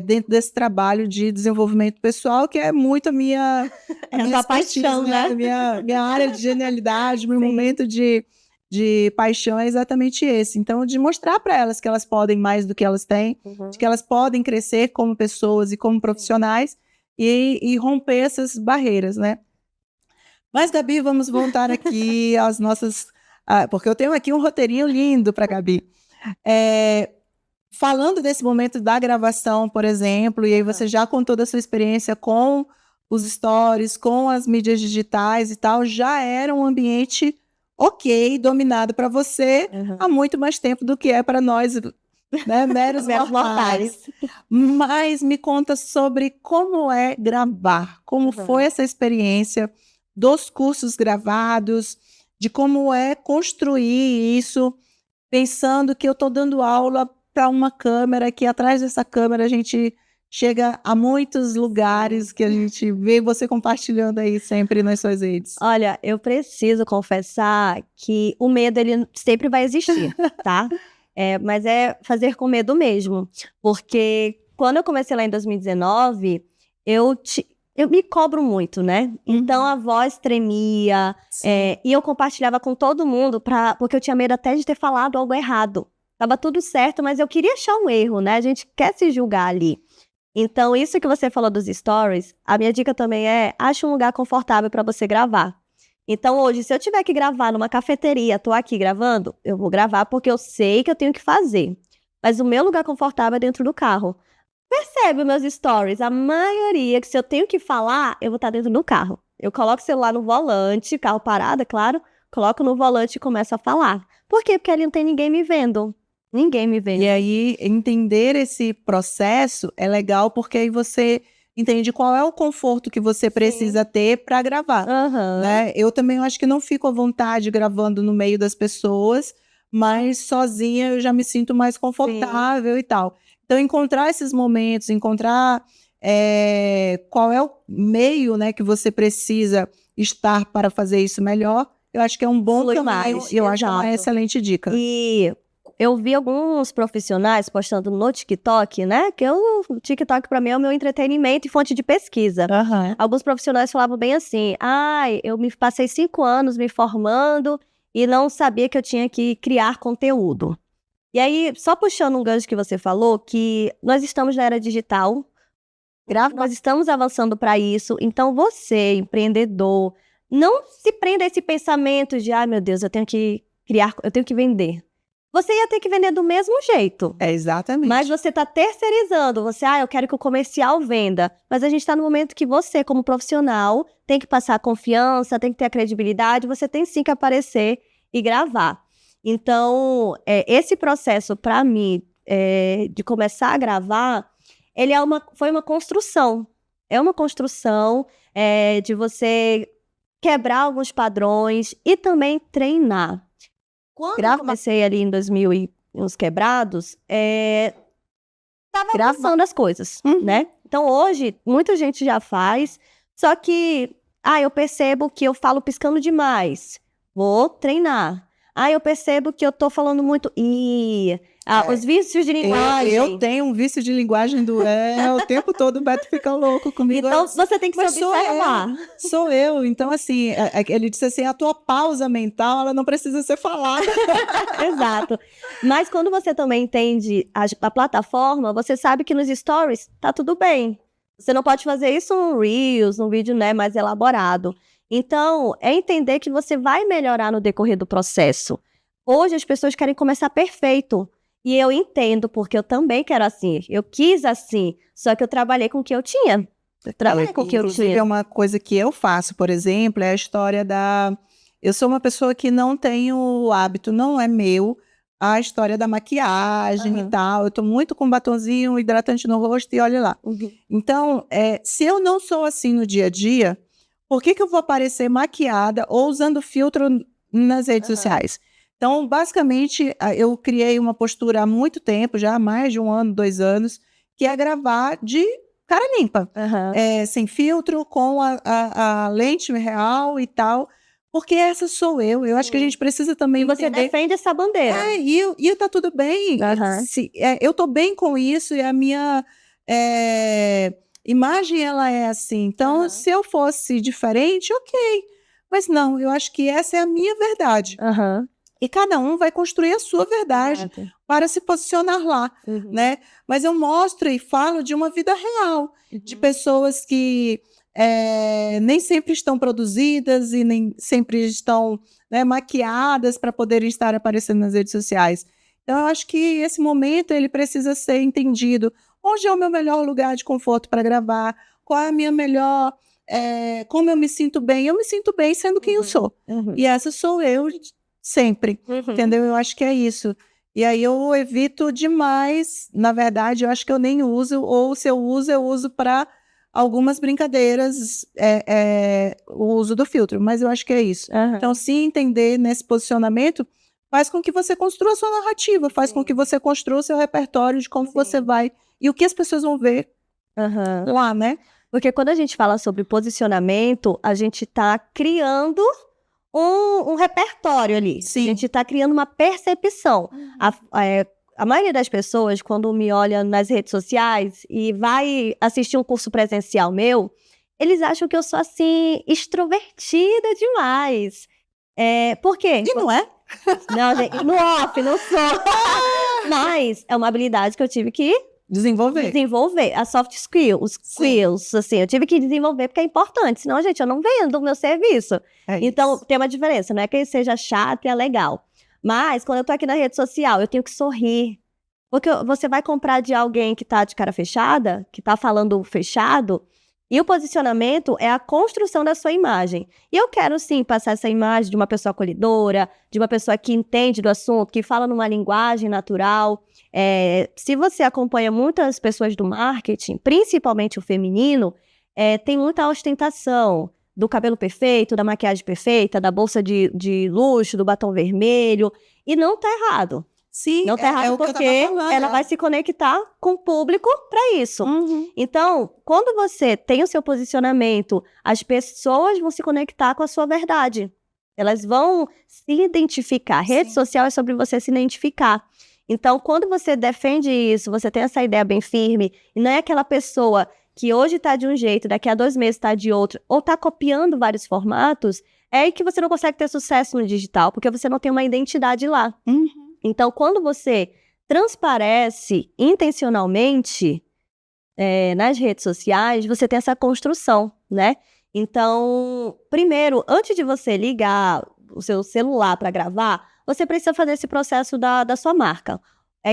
dentro desse trabalho de desenvolvimento pessoal, que é muito a minha paixão, né? Minha área de genialidade, meu momento de paixão é exatamente esse. Então, de mostrar para elas que elas podem mais do que elas têm, de que elas podem crescer como pessoas e como profissionais e romper essas barreiras, né? Mas, Gabi, vamos voltar aqui às nossas... porque eu tenho aqui um roteirinho lindo para a Gabi. Falando desse momento da gravação, por exemplo, e aí você já contou da sua experiência com os stories, com as mídias digitais e tal, já era um ambiente dominado para você há muito mais tempo do que é para nós, né, meros mortais. Mas me conta sobre como é gravar, como foi essa experiência dos cursos gravados, de como é construir isso, pensando que eu estou dando aula para uma câmera, que atrás dessa câmera a gente chega a muitos lugares que a gente vê você compartilhando aí sempre nas suas redes. Olha, eu preciso confessar que o medo, ele sempre vai existir, tá? Mas é fazer com medo mesmo. Porque quando eu comecei lá em 2019, eu me cobro muito, né? Então a voz tremia, e eu compartilhava com todo mundo, porque eu tinha medo até de ter falado algo errado. Tava tudo certo, mas eu queria achar um erro, né? A gente quer se julgar ali. Então, isso que você falou dos stories, a minha dica também ache um lugar confortável para você gravar. Então, hoje, se eu tiver que gravar numa cafeteria, tô aqui gravando, eu vou gravar porque eu sei que eu tenho que fazer. Mas o meu lugar confortável é dentro do carro. Percebe os meus stories, a maioria que se eu tenho que falar, eu vou estar dentro do carro. Eu coloco o celular no volante, carro parado, é claro, coloco no volante e começo a falar. Por quê? Porque ali não tem ninguém me vendo. Ninguém me vê. E aí, entender esse processo é legal, porque aí você entende qual é o conforto que você precisa ter para gravar. Né? Eu também acho que não fico à vontade gravando no meio das pessoas, mas sozinha eu já me sinto mais confortável e tal. Então, encontrar esses momentos, encontrar qual é o meio, né, que você precisa estar para fazer isso melhor, eu acho que é um bom caminho, eu acho que é uma excelente dica. E eu vi alguns profissionais postando no TikTok, né? Que o TikTok para mim é o meu entretenimento e fonte de pesquisa. Alguns profissionais falavam bem assim: eu me passei 5 anos me formando e não sabia que eu tinha que criar conteúdo. E aí, só puxando um gancho que você falou, que nós estamos na era digital, nós estamos avançando para isso. Então, você, empreendedor, não se prenda a esse pensamento de, meu Deus, eu tenho que criar, eu tenho que vender. Você ia ter que vender do mesmo jeito. Exatamente. Mas você está terceirizando. Você, eu quero que o comercial venda. Mas a gente está no momento que você, como profissional, tem que passar a confiança, tem que ter a credibilidade, você tem sim que aparecer e gravar. Então, esse processo, para mim, de começar a gravar, ele foi uma construção. É uma construção de você quebrar alguns padrões e também treinar. Quando eu comecei ali em 2000 e uns quebrados, tava avançando as coisas, né? Então, hoje, muita gente já faz, só que, eu percebo que eu falo piscando demais, vou treinar. Eu percebo que eu tô falando muito, os vícios de linguagem. Eu tenho um vício de linguagem o tempo todo o Beto fica louco comigo. Então, você tem que se observar. Sou eu. Então, assim, ele disse assim, a tua pausa mental, ela não precisa ser falada. Exato. Mas quando você também entende a plataforma, você sabe que nos stories tá tudo bem. Você não pode fazer isso no Reels, num vídeo, né, mais elaborado. Então, é entender que você vai melhorar no decorrer do processo. Hoje, as pessoas querem começar perfeito. E eu entendo, porque eu também quero assim. Eu quis assim, só que eu trabalhei com o que eu tinha. Inclusive, uma coisa que eu faço, por exemplo, é a história eu sou uma pessoa que não tem o hábito, não é meu, a história da maquiagem e tal. Eu tô muito com batonzinho, hidratante no rosto e olha lá. Então, se eu não sou assim no dia a dia, por que eu vou aparecer maquiada ou usando filtro nas redes sociais? Então, basicamente, eu criei uma postura há muito tempo, já há mais de 1 ano, 2 anos, que é gravar de cara limpa, sem filtro, com a lente real e tal, Porque essa sou eu. Eu acho que a gente precisa também você entender... defende essa bandeira. E tá tudo bem. Eu tô bem com isso e a minha imagem, ela é assim. Então, se eu fosse diferente, ok. Mas não, eu acho que essa é a minha verdade. E cada um vai construir a sua verdade para se posicionar lá, né? Mas eu mostro e falo de uma vida real, de pessoas que nem sempre estão produzidas e nem sempre estão, né, maquiadas para poderem estar aparecendo nas redes sociais. Então, eu acho que esse momento ele precisa ser entendido. Onde é o meu melhor lugar de conforto para gravar? Qual é a minha melhor... como eu me sinto bem? Eu me sinto bem sendo quem eu sou. E essa sou eu sempre, entendeu? Eu acho que é isso. E aí eu evito demais, na verdade, eu acho que eu nem uso, ou se eu uso para algumas brincadeiras, o uso do filtro, mas eu acho que é isso. Então, se entender nesse posicionamento, faz com que você construa a sua narrativa, faz com que você construa o seu repertório de como você vai, e o que as pessoas vão ver lá, né? Porque quando a gente fala sobre posicionamento, a gente está criando um repertório ali. Sim. A gente está criando uma percepção. A maioria das pessoas, quando me olha nas redes sociais e vai assistir um curso presencial meu, eles acham que eu sou, assim, extrovertida demais. Por quê? E não é? Não, gente, no off, não sou. Mas é uma habilidade que eu tive que desenvolver. A soft skills, os skills, assim, eu tive que desenvolver porque é importante. Senão, gente, eu não vendo o meu serviço. Então, tem uma diferença. Não é que seja chato e é legal. Mas, quando eu tô aqui na rede social, eu tenho que sorrir. Porque você vai comprar de alguém que tá de cara fechada, que tá falando fechado, e o posicionamento é a construção da sua imagem. E eu quero, sim, passar essa imagem de uma pessoa acolhedora, de uma pessoa que entende do assunto, que fala numa linguagem natural. Se você acompanha muitas pessoas do marketing, principalmente o feminino, tem muita ostentação do cabelo perfeito, da maquiagem perfeita, da bolsa de luxo, do batom vermelho. E não tá errado. Sim, não tá errado porque ela vai se conectar com o público para isso. Então, quando você tem o seu posicionamento, as pessoas vão se conectar com a sua verdade. Elas vão se identificar. Rede social é sobre você se identificar. Então, quando você defende isso, você tem essa ideia bem firme, e não é aquela pessoa que hoje está de um jeito, daqui a 2 meses está de outro, ou está copiando vários formatos, é aí que você não consegue ter sucesso no digital, porque você não tem uma identidade lá. Então, quando você transparece intencionalmente nas redes sociais, você tem essa construção, né? Então, primeiro, antes de você ligar o seu celular para gravar, você precisa fazer esse processo da sua marca.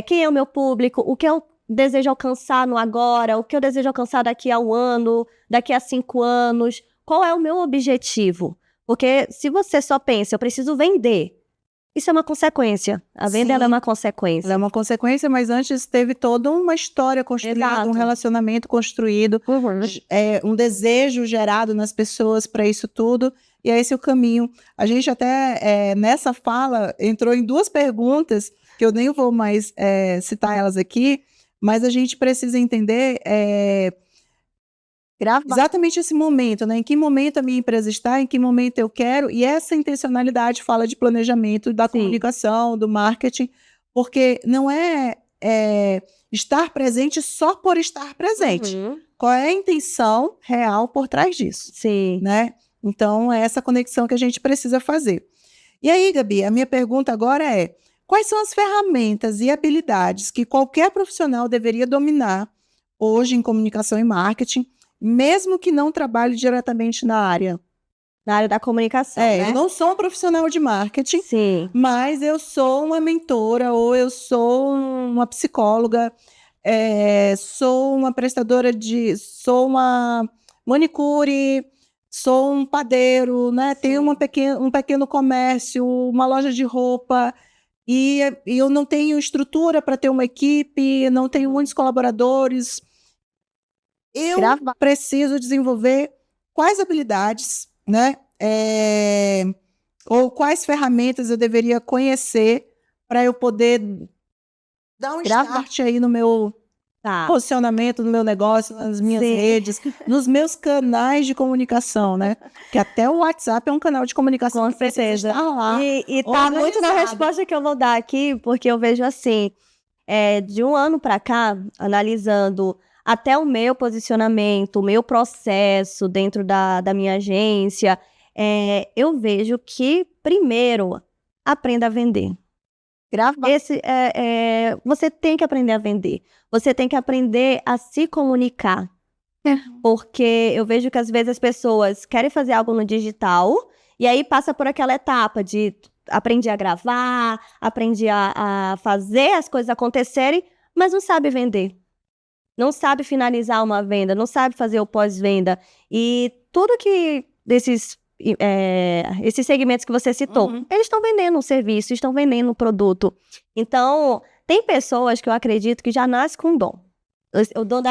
Quem é o meu público? O que eu desejo alcançar no agora? O que eu desejo alcançar daqui a 1 ano? Daqui a 5 anos? Qual é o meu objetivo? Porque se você só pensa, eu preciso vender, isso é uma consequência. A venda ela é uma consequência. Ela é uma consequência, mas antes teve toda uma história construída, um relacionamento construído, um desejo gerado nas pessoas para isso tudo, e é esse o caminho. A gente até, nessa fala, entrou em 2 perguntas, que eu nem vou mais citar elas aqui, mas a gente precisa entender... exatamente esse momento, né? Em que momento a minha empresa está, em que momento eu quero, e essa intencionalidade fala de planejamento da comunicação, do marketing, porque não é estar presente só por estar presente. Qual é a intenção real por trás disso? Né? Então, é essa conexão que a gente precisa fazer. E aí, Gabi, a minha pergunta agora é: quais são as ferramentas e habilidades que qualquer profissional deveria dominar hoje em comunicação e marketing, mesmo que não trabalhe diretamente na área da comunicação, né? Eu não sou uma profissional de marketing, mas eu sou uma mentora, ou eu sou uma psicóloga, sou uma prestadora sou uma manicure, sou um padeiro, né? Tenho um pequeno comércio, uma loja de roupa, e eu não tenho estrutura para ter uma equipe, não tenho muitos colaboradores. Eu preciso desenvolver quais habilidades, né? Ou quais ferramentas eu deveria conhecer para eu poder dar um start aí no meu posicionamento no meu negócio, nas minhas redes, nos meus canais de comunicação, né? Que até o WhatsApp é um canal de comunicação. Com certeza. Lá, e tá muito na resposta que eu vou dar aqui, porque eu vejo assim, de um ano para cá, analisando até o meu posicionamento, o meu processo dentro da minha agência, eu vejo que, primeiro, aprenda a vender. Você tem que aprender a vender. Você tem que aprender a se comunicar. Porque eu vejo que às vezes as pessoas querem fazer algo no digital e aí passa por aquela etapa de aprendi a gravar, aprendi a fazer as coisas acontecerem, mas não sabe vender. Não sabe finalizar uma venda, não sabe fazer o pós-venda. E tudo que esses segmentos que você citou, eles estão vendendo um serviço, estão vendendo um produto. Então, tem pessoas que eu acredito que já nascem com dom. O dom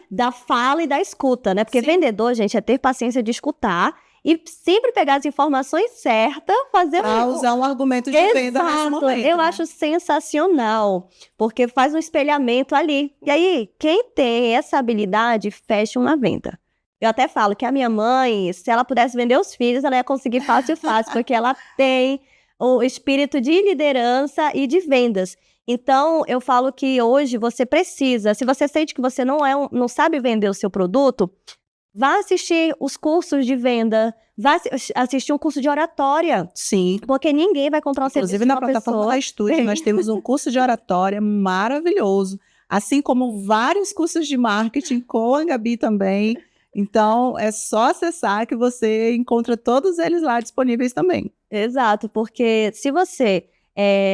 da fala e da escuta, né? Porque vendedor, gente, é ter paciência de escutar e sempre pegar as informações certas, fazer usar um argumento de venda nesse momento. Eu acho sensacional, porque faz um espelhamento ali. E aí, quem tem essa habilidade, fecha uma venda. Eu até falo que a minha mãe, se ela pudesse vender os filhos, ela ia conseguir fácil, porque ela tem o espírito de liderança e de vendas. Então, eu falo que hoje você precisa, se você sente que você não sabe vender o seu produto, vá assistir os cursos de venda, vá assistir um curso de oratória. Sim. Porque ninguém vai comprar um serviço de uma pessoa. Inclusive, na plataforma da Estúdio, nós temos um curso de oratória maravilhoso, assim como vários cursos de marketing com a Gabi também. Então, é só acessar que você encontra todos eles lá disponíveis também. Exato, porque se você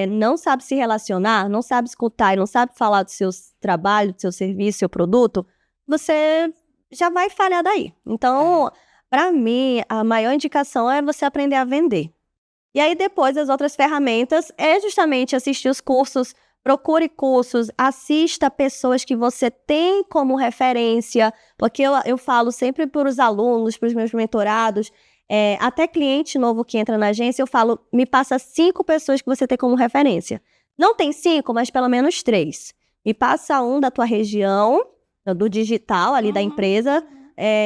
não sabe se relacionar, não sabe escutar e não sabe falar do seu trabalho, do seu serviço, do seu produto, você já vai falhar daí. Então, para mim, a maior indicação é você aprender a vender. E aí, depois, as outras ferramentas é justamente assistir os cursos, procure cursos, assista pessoas que você tem como referência, porque eu falo sempre para os alunos, para os meus mentorados, até cliente novo que entra na agência, eu falo, me passa 5 pessoas que você tem como referência. Não tem 5, mas pelo menos 3. Me passa um da tua região, do digital ali da empresa,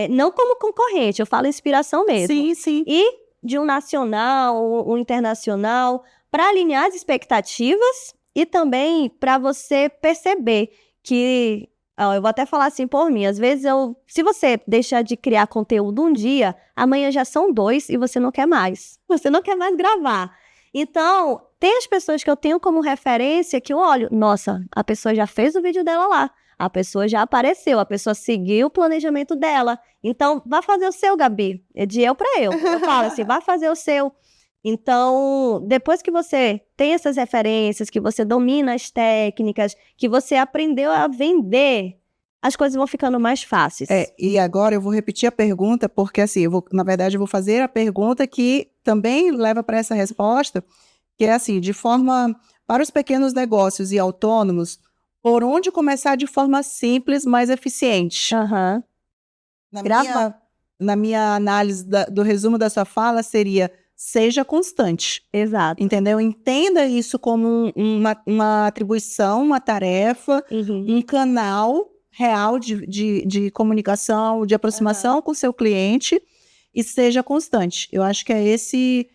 não como concorrente, eu falo inspiração mesmo. Sim, sim. E de um nacional, um internacional, para alinhar as expectativas e também para você perceber que, eu vou até falar assim por mim, às vezes se você deixar de criar conteúdo um dia, amanhã já são 2 e você não quer mais. Você não quer mais gravar. Então, tem as pessoas que eu tenho como referência que eu olho, nossa, a pessoa já fez o vídeo dela lá, a pessoa já apareceu, a pessoa seguiu o planejamento dela. Então, vá fazer o seu, Gabi. É de eu para eu. Eu falo assim, vá fazer o seu. Então, depois que você tem essas referências, que você domina as técnicas, que você aprendeu a vender, as coisas vão ficando mais fáceis. E agora eu vou repetir a pergunta, porque assim, na verdade eu vou fazer a pergunta que também leva para essa resposta, que é assim, para os pequenos negócios e autônomos, por onde começar de forma simples, mais eficiente? Na minha análise do resumo da sua fala seria, seja constante. Exato. Entendeu? Entenda isso como uma atribuição, uma tarefa, um canal real de comunicação, de aproximação com o seu cliente e seja constante. Eu acho que é esse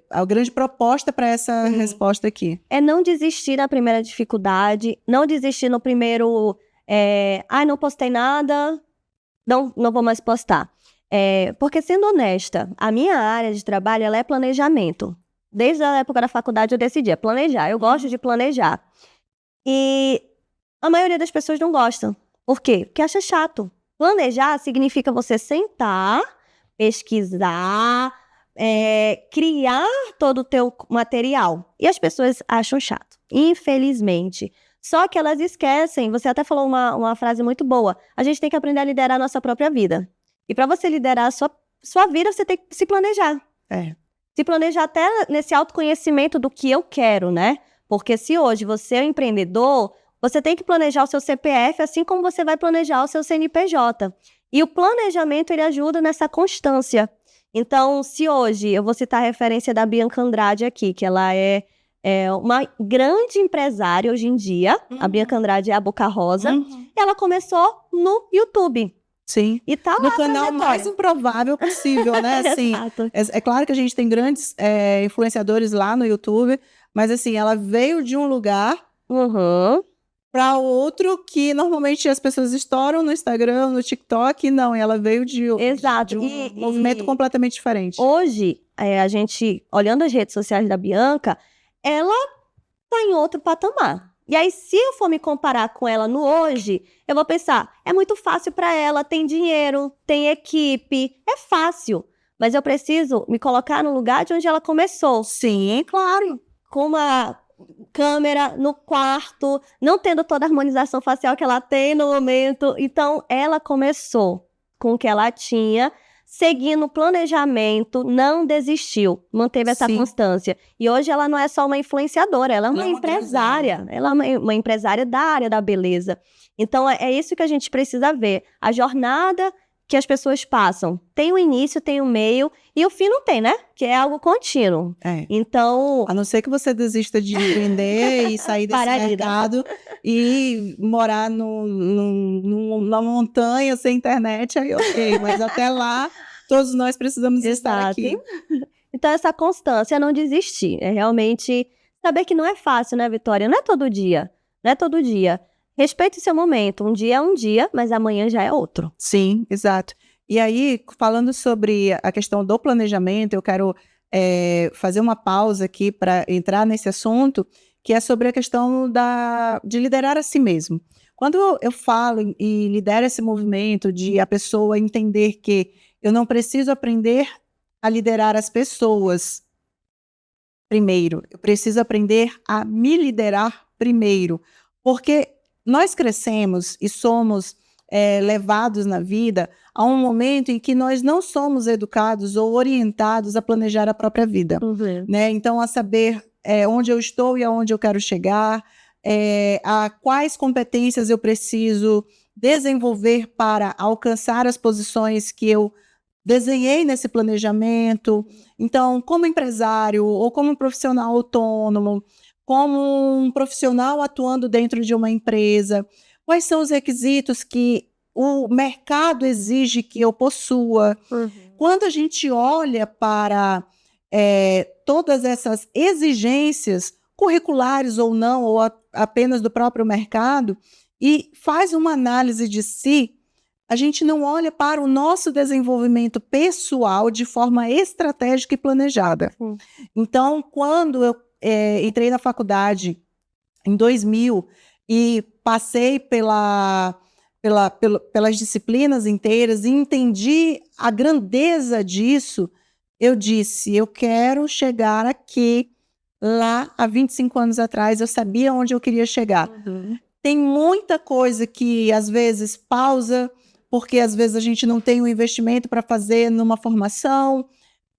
a grande proposta para essa resposta aqui. É não desistir na primeira dificuldade, não desistir no primeiro... não postei nada, não vou mais postar. Porque, sendo honesta, a minha área de trabalho ela é planejamento. Desde a época da faculdade eu decidi planejar. Eu gosto de planejar. E a maioria das pessoas não gostam. Por quê? Porque acha chato. Planejar significa você sentar, pesquisar, criar todo o teu material. E as pessoas acham chato, infelizmente. Só que elas esquecem, você até falou uma frase muito boa, a gente tem que aprender a liderar a nossa própria vida. E para você liderar a sua vida, você tem que se planejar. Se planejar até nesse autoconhecimento do que eu quero, né? Porque se hoje você é um empreendedor, você tem que planejar o seu CPF, assim como você vai planejar o seu CNPJ. E o planejamento, ele ajuda nessa constância. Então, se hoje, eu vou citar a referência da Bianca Andrade aqui, que ela é uma grande empresária hoje em dia. A Bianca Andrade é a Boca Rosa. Ela começou no YouTube. Sim, e tá no lá canal mais improvável possível, né? Assim, é claro que a gente tem grandes influenciadores lá no YouTube, mas assim, ela veio de um lugar para outro que normalmente as pessoas estouram no Instagram, no TikTok, não, ela veio de um movimento completamente diferente. Hoje, a gente, olhando as redes sociais da Bianca, ela tá em outro patamar. E aí, se eu for me comparar com ela no hoje, eu vou pensar, é muito fácil para ela, tem dinheiro, tem equipe, é fácil. Mas eu preciso me colocar no lugar de onde ela começou. Sim, claro. Com uma câmera no quarto, não tendo toda a harmonização facial que ela tem no momento. Então, ela começou com o que ela tinha, seguindo o planejamento, não desistiu, manteve essa constância. E hoje ela não é só uma influenciadora, ela é uma empresária. Ela é uma empresária da área da beleza. Então, é isso que a gente precisa ver. A jornada que as pessoas passam. Tem o início, tem o meio, e o fim não tem, né? Que é algo contínuo. Então... A não ser que você desista de empreender e sair desse mercado e morar numa montanha sem internet, aí ok. Mas até lá, todos nós precisamos estar aqui. Então, essa constância, não desistir. É realmente saber que não é fácil, né, Vitória? Não é todo dia. Não é todo dia. Respeite o seu momento. Um dia é um dia, mas amanhã já é outro. Sim, exato. E aí, falando sobre a questão do planejamento, eu quero fazer uma pausa aqui para entrar nesse assunto, que é sobre a questão de liderar a si mesmo. Quando eu falo e lidero esse movimento de a pessoa entender que eu não preciso aprender a liderar as pessoas primeiro, eu preciso aprender a me liderar primeiro, porque nós crescemos e somos levados na vida a um momento em que nós não somos educados ou orientados a planejar a própria vida. Né? Então, a saber onde eu estou e aonde eu quero chegar, a quais competências eu preciso desenvolver para alcançar as posições que eu desenhei nesse planejamento. Então, como empresário ou como profissional autônomo, como um profissional atuando dentro de uma empresa, quais são os requisitos que o mercado exige que eu possua? Quando a gente olha para todas essas exigências, curriculares ou não, ou apenas do próprio mercado, e faz uma análise de si, a gente não olha para o nosso desenvolvimento pessoal de forma estratégica e planejada. Então, quando eu entrei na faculdade em 2000 e passei pelas disciplinas inteiras e entendi a grandeza disso, eu disse, eu quero chegar aqui. Lá, há 25 anos atrás, eu sabia onde eu queria chegar. Tem muita coisa que, às vezes, pausa, porque, às vezes, a gente não tem um investimento para fazer numa formação,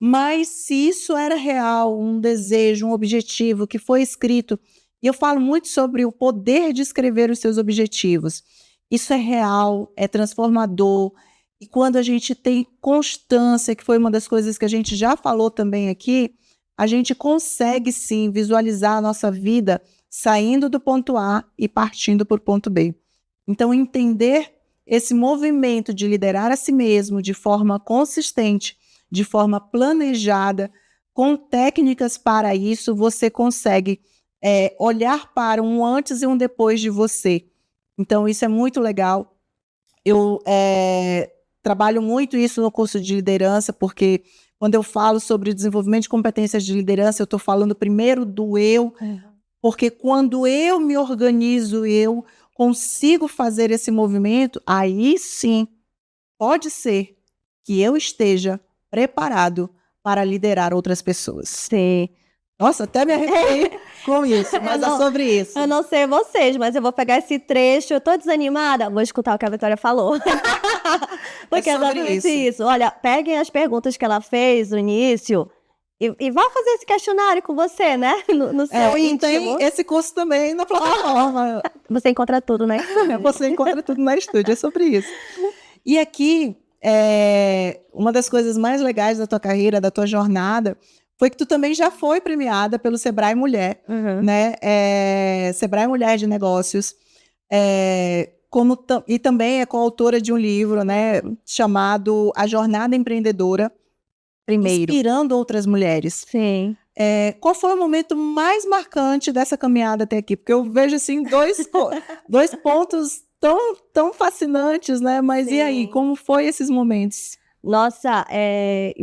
mas se isso era real, um desejo, um objetivo que foi escrito, e eu falo muito sobre o poder de escrever os seus objetivos. Isso é real, é transformador, e quando a gente tem constância, que foi uma das coisas que a gente já falou também aqui, a gente consegue sim visualizar a nossa vida saindo do ponto A e partindo para o ponto B. Então, entender esse movimento de liderar a si mesmo de forma consistente, de forma planejada, com técnicas para isso, você consegue olhar para um antes e um depois de você. Então, isso é muito legal. Eu trabalho muito isso no curso de liderança, porque quando eu falo sobre o desenvolvimento de competências de liderança, eu estou falando primeiro do eu, porque quando eu me organizo, eu consigo fazer esse movimento, aí sim, pode ser que eu esteja preparado para liderar outras pessoas. Sim. Nossa, até me arrepiei com isso, mas é sobre isso. Eu não sei vocês, mas eu vou pegar esse trecho, eu tô desanimada, vou escutar o que a Vitória falou. Porque é exatamente isso. Olha, peguem as perguntas que ela fez no início e vá fazer esse questionário com você, né? No seu íntimo. E tem esse curso também na plataforma. Você encontra tudo, né? Você encontra tudo na Estúdio, é sobre isso. E aqui, uma das coisas mais legais da tua carreira, da tua jornada, foi que tu também já foi premiada pelo Sebrae Mulher, né? Sebrae Mulher de Negócios. E também é coautora de um livro, né, chamado A Jornada Empreendedora, inspirando outras mulheres. Sim. Qual foi o momento mais marcante dessa caminhada até aqui? Porque eu vejo, assim, dois pontos tão fascinantes, né? Mas Sim. E aí, como foi esses momentos? Nossa,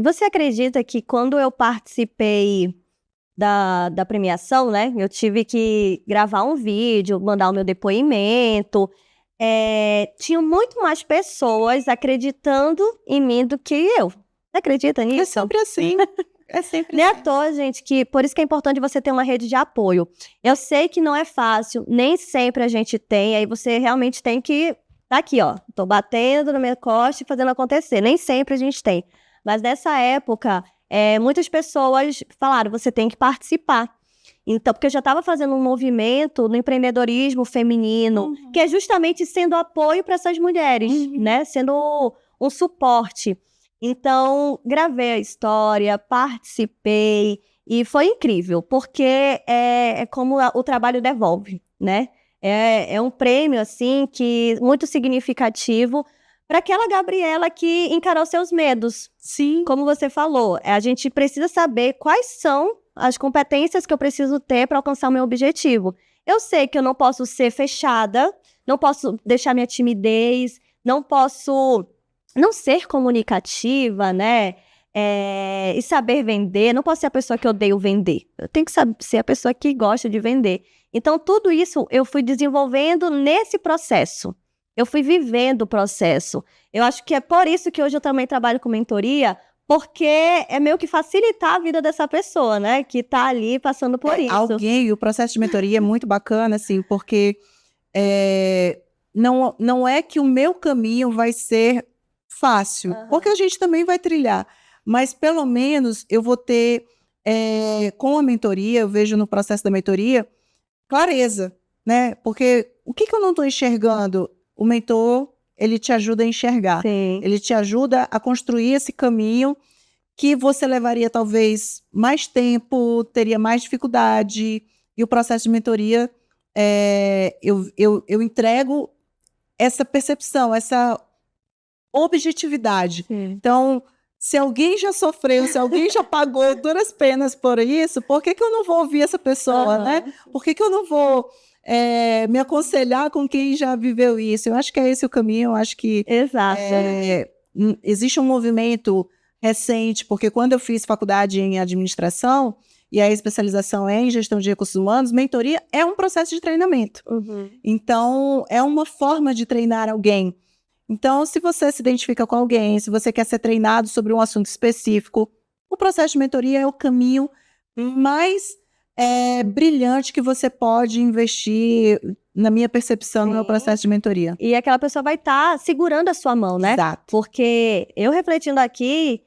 você acredita que quando eu participei da premiação, né? Eu tive que gravar um vídeo, mandar o meu depoimento. Tinha muito mais pessoas acreditando em mim do que eu. Você acredita nisso? É sempre assim. Nem à toa, gente, que por isso que é importante você ter uma rede de apoio. Eu sei que não é fácil, nem sempre a gente tem, aí você realmente tem que... Tá aqui, ó, tô batendo na minha costa e fazendo acontecer. Nem sempre a gente tem. Mas nessa época, muitas pessoas falaram, você tem que participar. Então, porque eu já estava fazendo um movimento no empreendedorismo feminino, que é justamente sendo apoio para essas mulheres, né? Sendo um suporte. Então, gravei a história, participei, e foi incrível, porque é como o trabalho devolve, né? É um prêmio, assim, muito significativo para aquela Gabriela que encarou seus medos. Sim. Como você falou, a gente precisa saber quais são as competências que eu preciso ter para alcançar o meu objetivo. Eu sei que eu não posso ser fechada, não posso deixar minha timidez, não posso não ser comunicativa, né? E saber vender. Não posso ser a pessoa que odeia vender. Eu tenho que ser a pessoa que gosta de vender. Então, tudo isso eu fui desenvolvendo nesse processo. Eu fui vivendo o processo. Eu acho que é por isso que hoje eu também trabalho com mentoria, porque é meio que facilitar a vida dessa pessoa, né? Que tá ali passando por isso. O processo de mentoria é muito bacana, assim, porque não é que o meu caminho vai ser fácil, porque a gente também vai trilhar, mas pelo menos eu vou ter, com a mentoria, eu vejo no processo da mentoria, clareza, né? Porque o que eu não estou enxergando? O mentor, ele te ajuda a enxergar. Sim. Ele te ajuda a construir esse caminho que você levaria talvez mais tempo, teria mais dificuldade, e o processo de mentoria, eu entrego essa percepção, essa objetividade. Sim. Então, se alguém já sofreu, se alguém já pagou duras penas por isso, por que eu não vou ouvir essa pessoa, né? Por que eu não vou me aconselhar com quem já viveu isso? Eu acho que é esse o caminho, eu acho que... Exato. Existe um movimento recente, porque quando eu fiz faculdade em administração, e a especialização é em gestão de recursos humanos, mentoria é um processo de treinamento. Então, é uma forma de treinar alguém. Então, se você se identifica com alguém, se você quer ser treinado sobre um assunto específico, o processo de mentoria é o caminho mais brilhante que você pode investir, na minha percepção, no meu processo de mentoria. E aquela pessoa vai estar segurando a sua mão, né? Exato. Porque eu refletindo aqui,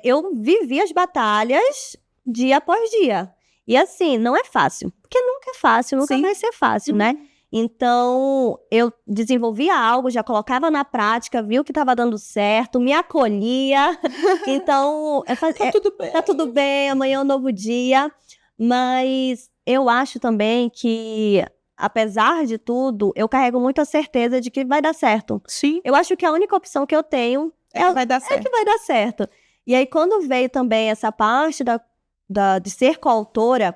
eu vivi as batalhas dia após dia. E assim, não é fácil. Porque nunca é fácil, nunca vai ser fácil, né? Então, eu desenvolvia algo, já colocava na prática, viu que estava dando certo, me acolhia. Então, tá tudo bem. Tá tudo bem, amanhã é um novo dia. Mas eu acho também que, apesar de tudo, eu carrego muito a certeza de que vai dar certo. Sim. Eu acho que a única opção que eu tenho é que vai dar certo. É que vai dar certo. E aí, quando veio também essa parte de ser coautora,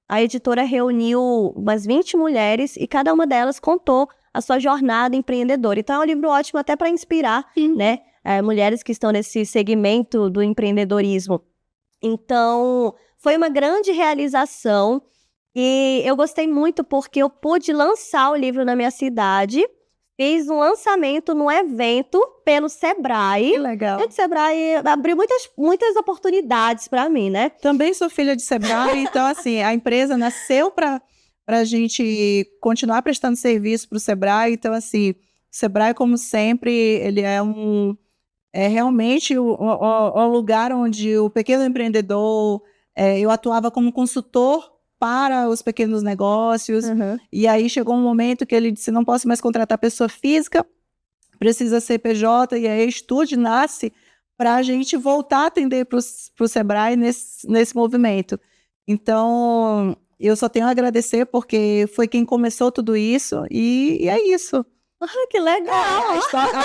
a editora reuniu umas 20 mulheres e cada uma delas contou a sua jornada empreendedora. Então, é um livro ótimo até para inspirar, né, mulheres que estão nesse segmento do empreendedorismo. Então, foi uma grande realização e eu gostei muito porque eu pude lançar o livro na minha cidade. Fiz um lançamento num evento pelo Sebrae. Que legal. O Sebrae abriu muitas oportunidades para mim, né? Também sou filha de Sebrae, então assim, a empresa nasceu para a gente continuar prestando serviço para o Sebrae. Então assim, o Sebrae, como sempre, ele é realmente o lugar onde o pequeno empreendedor, eu atuava como consultor para os pequenos negócios, e aí chegou um momento que ele disse, não posso mais contratar pessoa física, precisa ser PJ, e aí a Estude nasce para a gente voltar a atender para o Sebrae nesse movimento. Então, eu só tenho a agradecer, porque foi quem começou tudo isso, e é isso. Que legal!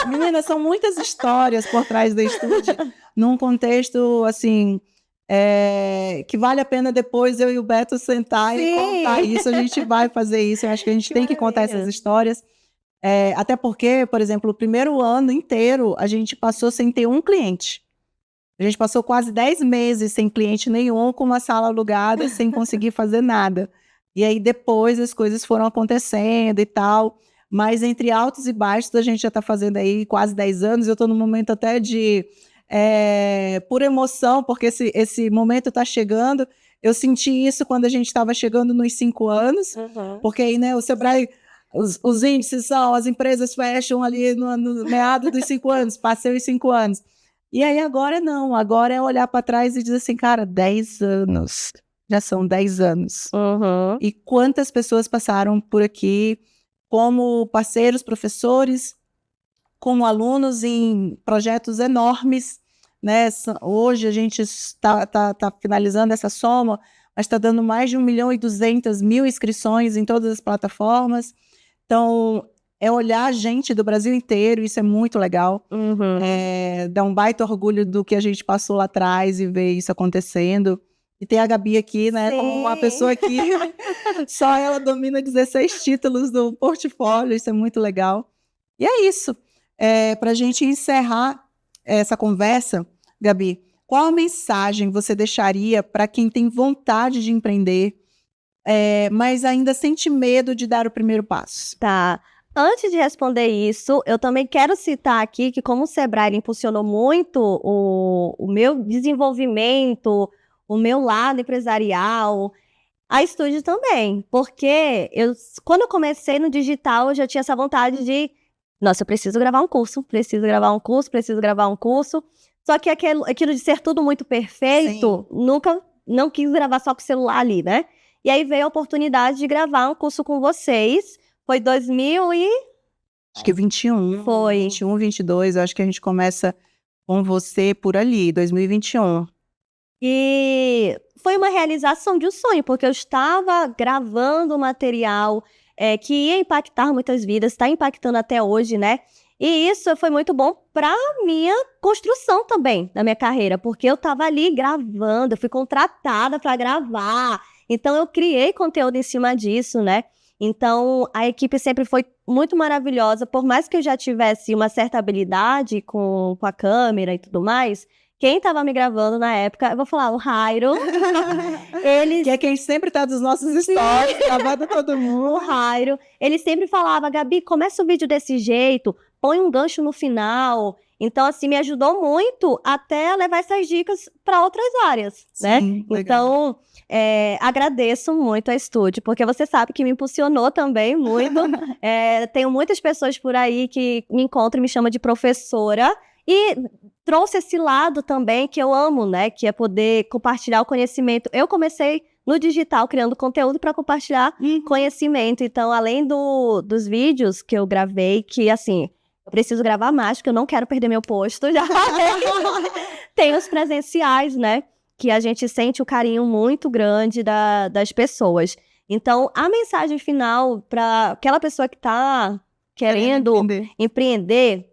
Meninas, são muitas histórias por trás da Estude, num contexto, assim, que vale a pena depois eu e o Beto sentar e contar isso. A gente vai fazer isso, eu acho que a gente tem que contar essas histórias. Até porque, por exemplo, o primeiro ano inteiro, a gente passou sem ter um cliente. A gente passou quase 10 meses sem cliente nenhum, com uma sala alugada, sem conseguir fazer nada. E aí, depois, as coisas foram acontecendo e tal. Mas entre altos e baixos, a gente já está fazendo aí quase 10 anos. Eu estou num momento até de pura emoção, porque esse momento está chegando. Eu senti isso quando a gente estava chegando nos 5 anos, porque aí, né, o Sebrae, os índices são, as empresas fecham ali no meado dos 5 anos, passei os 5 anos. E aí agora não, agora é olhar para trás e dizer assim, cara, 10 anos, já são 10 anos. E quantas pessoas passaram por aqui, como parceiros, professores, como alunos em projetos enormes, né? Hoje a gente está finalizando essa soma, mas está dando mais de 1.200.000 inscrições em todas as plataformas. Então, é olhar a gente do Brasil inteiro, isso é muito legal. Dá um baita orgulho do que a gente passou lá atrás e ver isso acontecendo. E tem a Gabi aqui, né, como uma pessoa que só ela domina 16 títulos do portfólio, isso é muito legal. E é isso. Para a gente encerrar essa conversa, Gabi, qual a mensagem você deixaria para quem tem vontade de empreender, mas ainda sente medo de dar o primeiro passo? Tá. Antes de responder isso, eu também quero citar aqui que, como o Sebrae impulsionou muito o meu desenvolvimento, o meu lado empresarial, a Estúdio também, porque quando eu comecei no digital, eu já tinha essa vontade de, nossa, eu preciso gravar um curso, só que aquilo de ser tudo muito perfeito, não quis gravar só com o celular ali, né? E aí veio a oportunidade de gravar um curso com vocês, foi 2000 e... Acho que 21. Foi. 21, 22, eu acho que a gente começa com você por ali, 2021. E foi uma realização de um sonho, porque eu estava gravando material que ia impactar muitas vidas, está impactando até hoje, né? E isso foi muito bom para a minha construção também, da minha carreira, porque eu estava ali gravando, eu fui contratada para gravar, então eu criei conteúdo em cima disso, né? Então, a equipe sempre foi muito maravilhosa, por mais que eu já tivesse uma certa habilidade com a câmera e tudo mais. Quem estava me gravando na época, eu vou falar, o Jairo. Que é quem sempre tá dos nossos stories, gravando todo mundo. O Jairo, ele sempre falava, Gabi, começa o vídeo desse jeito, põe um gancho no final. Então, assim, me ajudou muito até levar essas dicas para outras áreas, né? Legal. Então, agradeço muito a Estúdio, porque você sabe que me impulsionou também muito. Tenho muitas pessoas por aí que me encontram e me chamam de professora. E trouxe esse lado também que eu amo, né? Que é poder compartilhar o conhecimento. Eu comecei no digital, criando conteúdo para compartilhar conhecimento. Então, além dos vídeos que eu gravei, que assim, eu preciso gravar mais, porque eu não quero perder meu posto. Já tem os presenciais, né? Que a gente sente o carinho muito grande das pessoas. Então, a mensagem final para aquela pessoa que está querendo empreender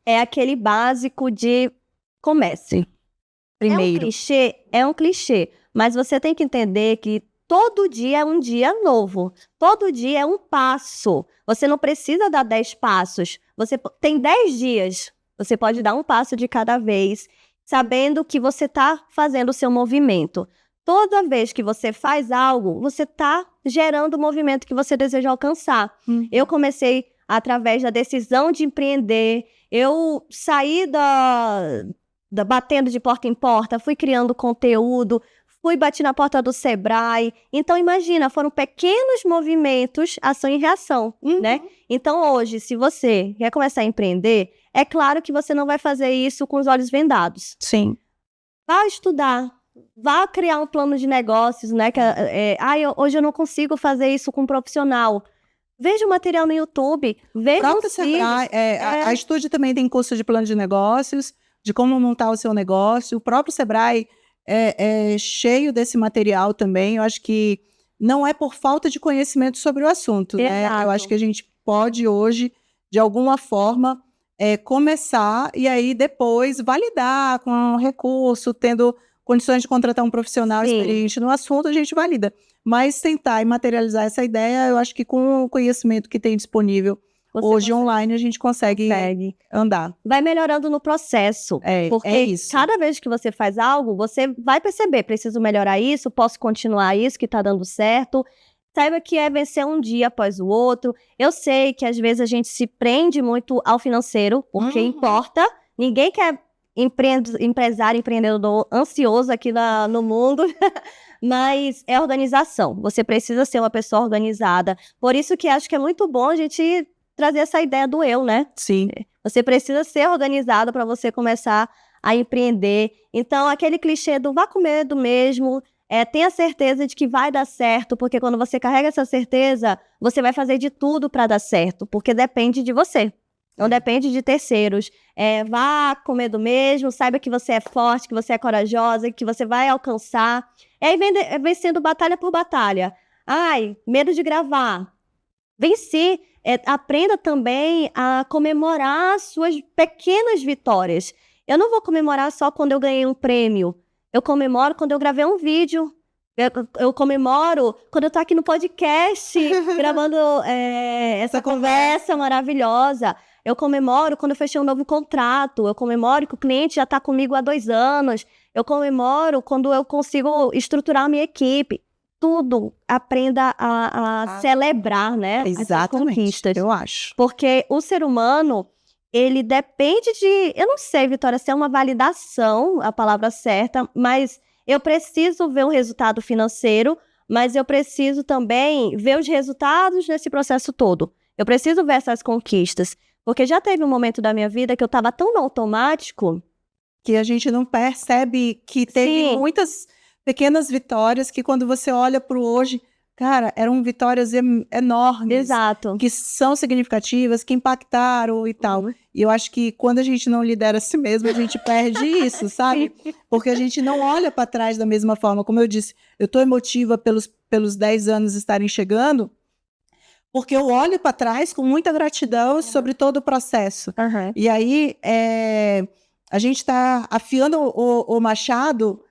é aquele básico de comece. Primeiro. É um clichê, mas você tem que entender que todo dia é um dia novo. Todo dia é um passo. Você não precisa dar 10 passos. Você tem 10 dias. Você pode dar um passo de cada vez, sabendo que você está fazendo o seu movimento. Toda vez que você faz algo, você está gerando o movimento que você deseja alcançar. Eu comecei através da decisão de empreender. Eu saí batendo de porta em porta, fui criando conteúdo, fui bati na porta do Sebrae. Então, imagina, foram pequenos movimentos, ação e reação, né? Então, hoje, se você quer começar a empreender, é claro que você não vai fazer isso com os olhos vendados. Sim. Vá estudar, vá criar um plano de negócios, né? Hoje eu não consigo fazer isso com um profissional. Veja o material no YouTube, veja o Sebrae, a Estúdio também tem curso de plano de negócios. de como montar o seu negócio. O próprio Sebrae é cheio desse material também. Eu acho que não é por falta de conhecimento sobre o assunto, né? Eu acho que a gente pode hoje, de alguma forma, começar e aí depois validar com recurso, tendo condições de contratar um profissional experiente no assunto, a gente valida. Mas tentar e materializar essa ideia, eu acho que com o conhecimento que tem disponível hoje online, a gente consegue andar. Vai melhorando no processo. Porque isso. Cada vez que você faz algo, você vai perceber, preciso melhorar isso, posso continuar isso que tá dando certo. Saiba que é vencer um dia após o outro. Eu sei que às vezes a gente se prende muito ao financeiro, porque importa. Ninguém quer empresário, empreendedor ansioso aqui no mundo. Mas é organização. Você precisa ser uma pessoa organizada. Por isso que acho que é muito bom a gente trazer essa ideia do eu, né? Sim. Você precisa ser organizado para você começar a empreender. Então, aquele clichê do vá com medo mesmo, tenha certeza de que vai dar certo, porque quando você carrega essa certeza, você vai fazer de tudo para dar certo, porque depende de você. Não depende de terceiros. Vá com medo mesmo, saiba que você é forte, que você é corajosa, que você vai alcançar. Vencendo batalha por batalha. Ai, medo de gravar. Vencer. Aprenda também a comemorar suas pequenas vitórias. Eu não vou comemorar só quando eu ganhei um prêmio. Eu comemoro quando eu gravei um vídeo. Eu comemoro quando eu tô aqui no podcast, gravando essa conversa maravilhosa. Eu comemoro quando eu fechei um novo contrato. Eu comemoro que o cliente já está comigo há 2 anos. Eu comemoro quando eu consigo estruturar a minha equipe. Tudo aprenda a celebrar, né? Exatamente, as conquistas. Eu acho. Porque o ser humano, ele depende de... Eu não sei, Vitória, se é uma validação, a palavra certa, mas eu preciso ver um resultado financeiro, mas eu preciso também ver os resultados nesse processo todo. Eu preciso ver essas conquistas. Porque já teve um momento da minha vida que eu estava tão no automático... Que a gente não percebe que teve muitas pequenas vitórias que quando você olha para o hoje, cara, eram vitórias enormes. Exato. Que são significativas, que impactaram e tal. E eu acho que quando a gente não lidera a si mesmo, a gente perde isso, sabe? Porque a gente não olha para trás da mesma forma. Como eu disse, eu estou emotiva pelos 10 anos estarem chegando, porque eu olho para trás com muita gratidão sobre todo o processo. E aí, a gente está afiando o machado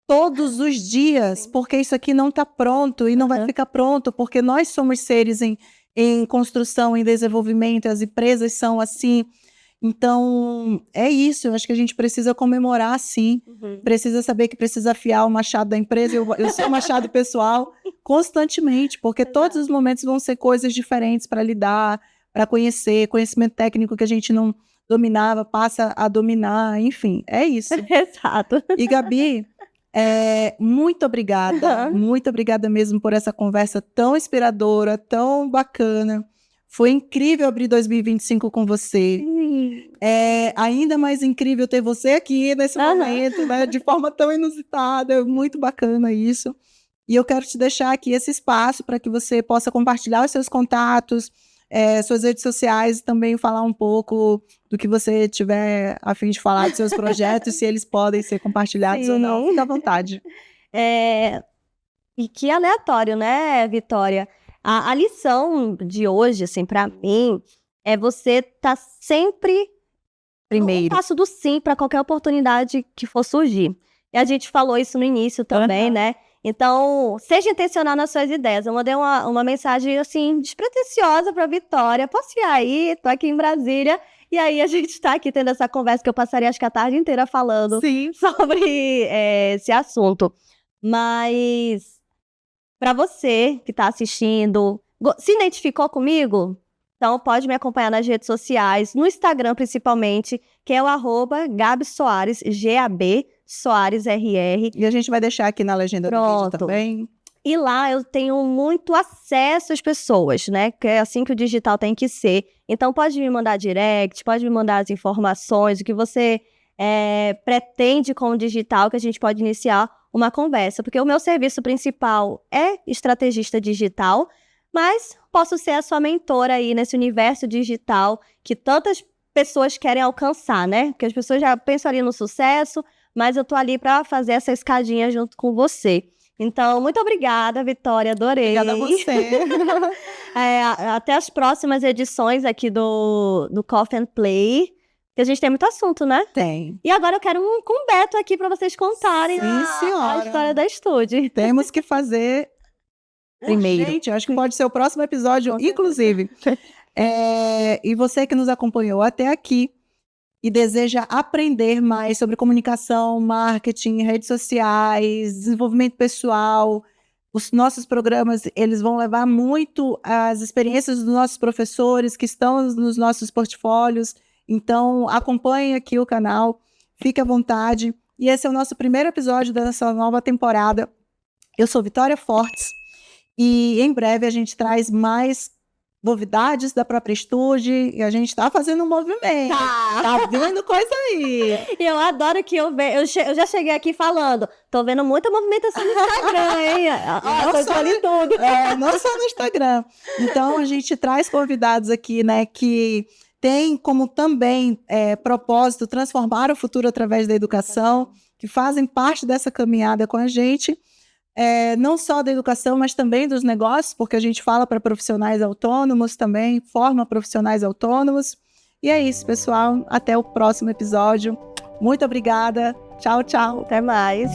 todos os dias, porque isso aqui não está pronto e não vai ficar pronto, porque nós somos seres em construção, em desenvolvimento, as empresas são assim. Então, é isso, eu acho que a gente precisa comemorar, sim. Precisa saber que precisa afiar o machado da empresa, eu sou o machado pessoal, constantemente, porque todos os momentos vão ser coisas diferentes para lidar, para conhecer, conhecimento técnico que a gente não dominava, passa a dominar, enfim, é isso. Exato. E, Gabi, muito obrigada mesmo por essa conversa tão inspiradora, tão bacana. Foi incrível abrir 2025 com você. Ainda mais incrível ter você aqui nesse momento, né? De forma tão inusitada. Muito bacana isso. E eu quero te deixar aqui esse espaço para que você possa compartilhar os seus contatos, suas redes sociais e também falar um pouco do que você tiver a fim de falar dos seus projetos, se eles podem ser compartilhados ou não. Fica à vontade. E que aleatório, né, Vitória? A lição de hoje, assim, para mim, é você estar sempre primeiro. Um passo do sim para qualquer oportunidade que for surgir. E a gente falou isso no início também, né? Então, seja intencional nas suas ideias. Eu mandei uma mensagem, assim, despretensiosa para Vitória. Posso ir aí? Tô aqui em Brasília. E aí a gente tá aqui tendo essa conversa que eu passaria acho que a tarde inteira falando sobre esse assunto. Mas... Para você que está assistindo, se identificou comigo? Então pode me acompanhar nas redes sociais, no Instagram principalmente, que é o @GabiSoares, G-A-B, Soares, R-R. E a gente vai deixar aqui na legenda do vídeo também. E lá eu tenho muito acesso às pessoas, né? Que é assim que o digital tem que ser. Então pode me mandar direct, pode me mandar as informações, o que você pretende com o digital, que a gente pode iniciar uma conversa, porque o meu serviço principal é estrategista digital, mas posso ser a sua mentora aí nesse universo digital que tantas pessoas querem alcançar, né? Porque as pessoas já pensam ali no sucesso, mas eu tô ali para fazer essa escadinha junto com você. Então, muito obrigada, Vitória, adorei. Obrigada a você. Até as próximas edições aqui do Coffee and Play, que a gente tem muito assunto, né? Tem. E agora eu quero um com Beto aqui para vocês contarem a história da Estúdio. Temos que fazer primeiro. Gente, eu acho que pode ser o próximo episódio, inclusive. E você que nos acompanhou até aqui e deseja aprender mais sobre comunicação, marketing, redes sociais, desenvolvimento pessoal, os nossos programas, eles vão levar muito as experiências dos nossos professores que estão nos nossos portfólios. Então, acompanhe aqui o canal, fique à vontade. E esse é o nosso primeiro episódio dessa nova temporada. Eu sou Vitória Fortes e em breve a gente traz mais novidades da própria Estúdio e a gente está fazendo um movimento. Tá vindo coisa aí. E eu adoro que eu já cheguei aqui falando, tô vendo muita movimentação no Instagram, hein? Não só no Instagram. Então, a gente traz convidados aqui, né, que tem como também propósito transformar o futuro através da educação, que fazem parte dessa caminhada com a gente. Não só da educação, mas também dos negócios, porque a gente fala para profissionais autônomos também, forma profissionais autônomos. E é isso, pessoal. Até o próximo episódio. Muito obrigada. Tchau, tchau. Até mais.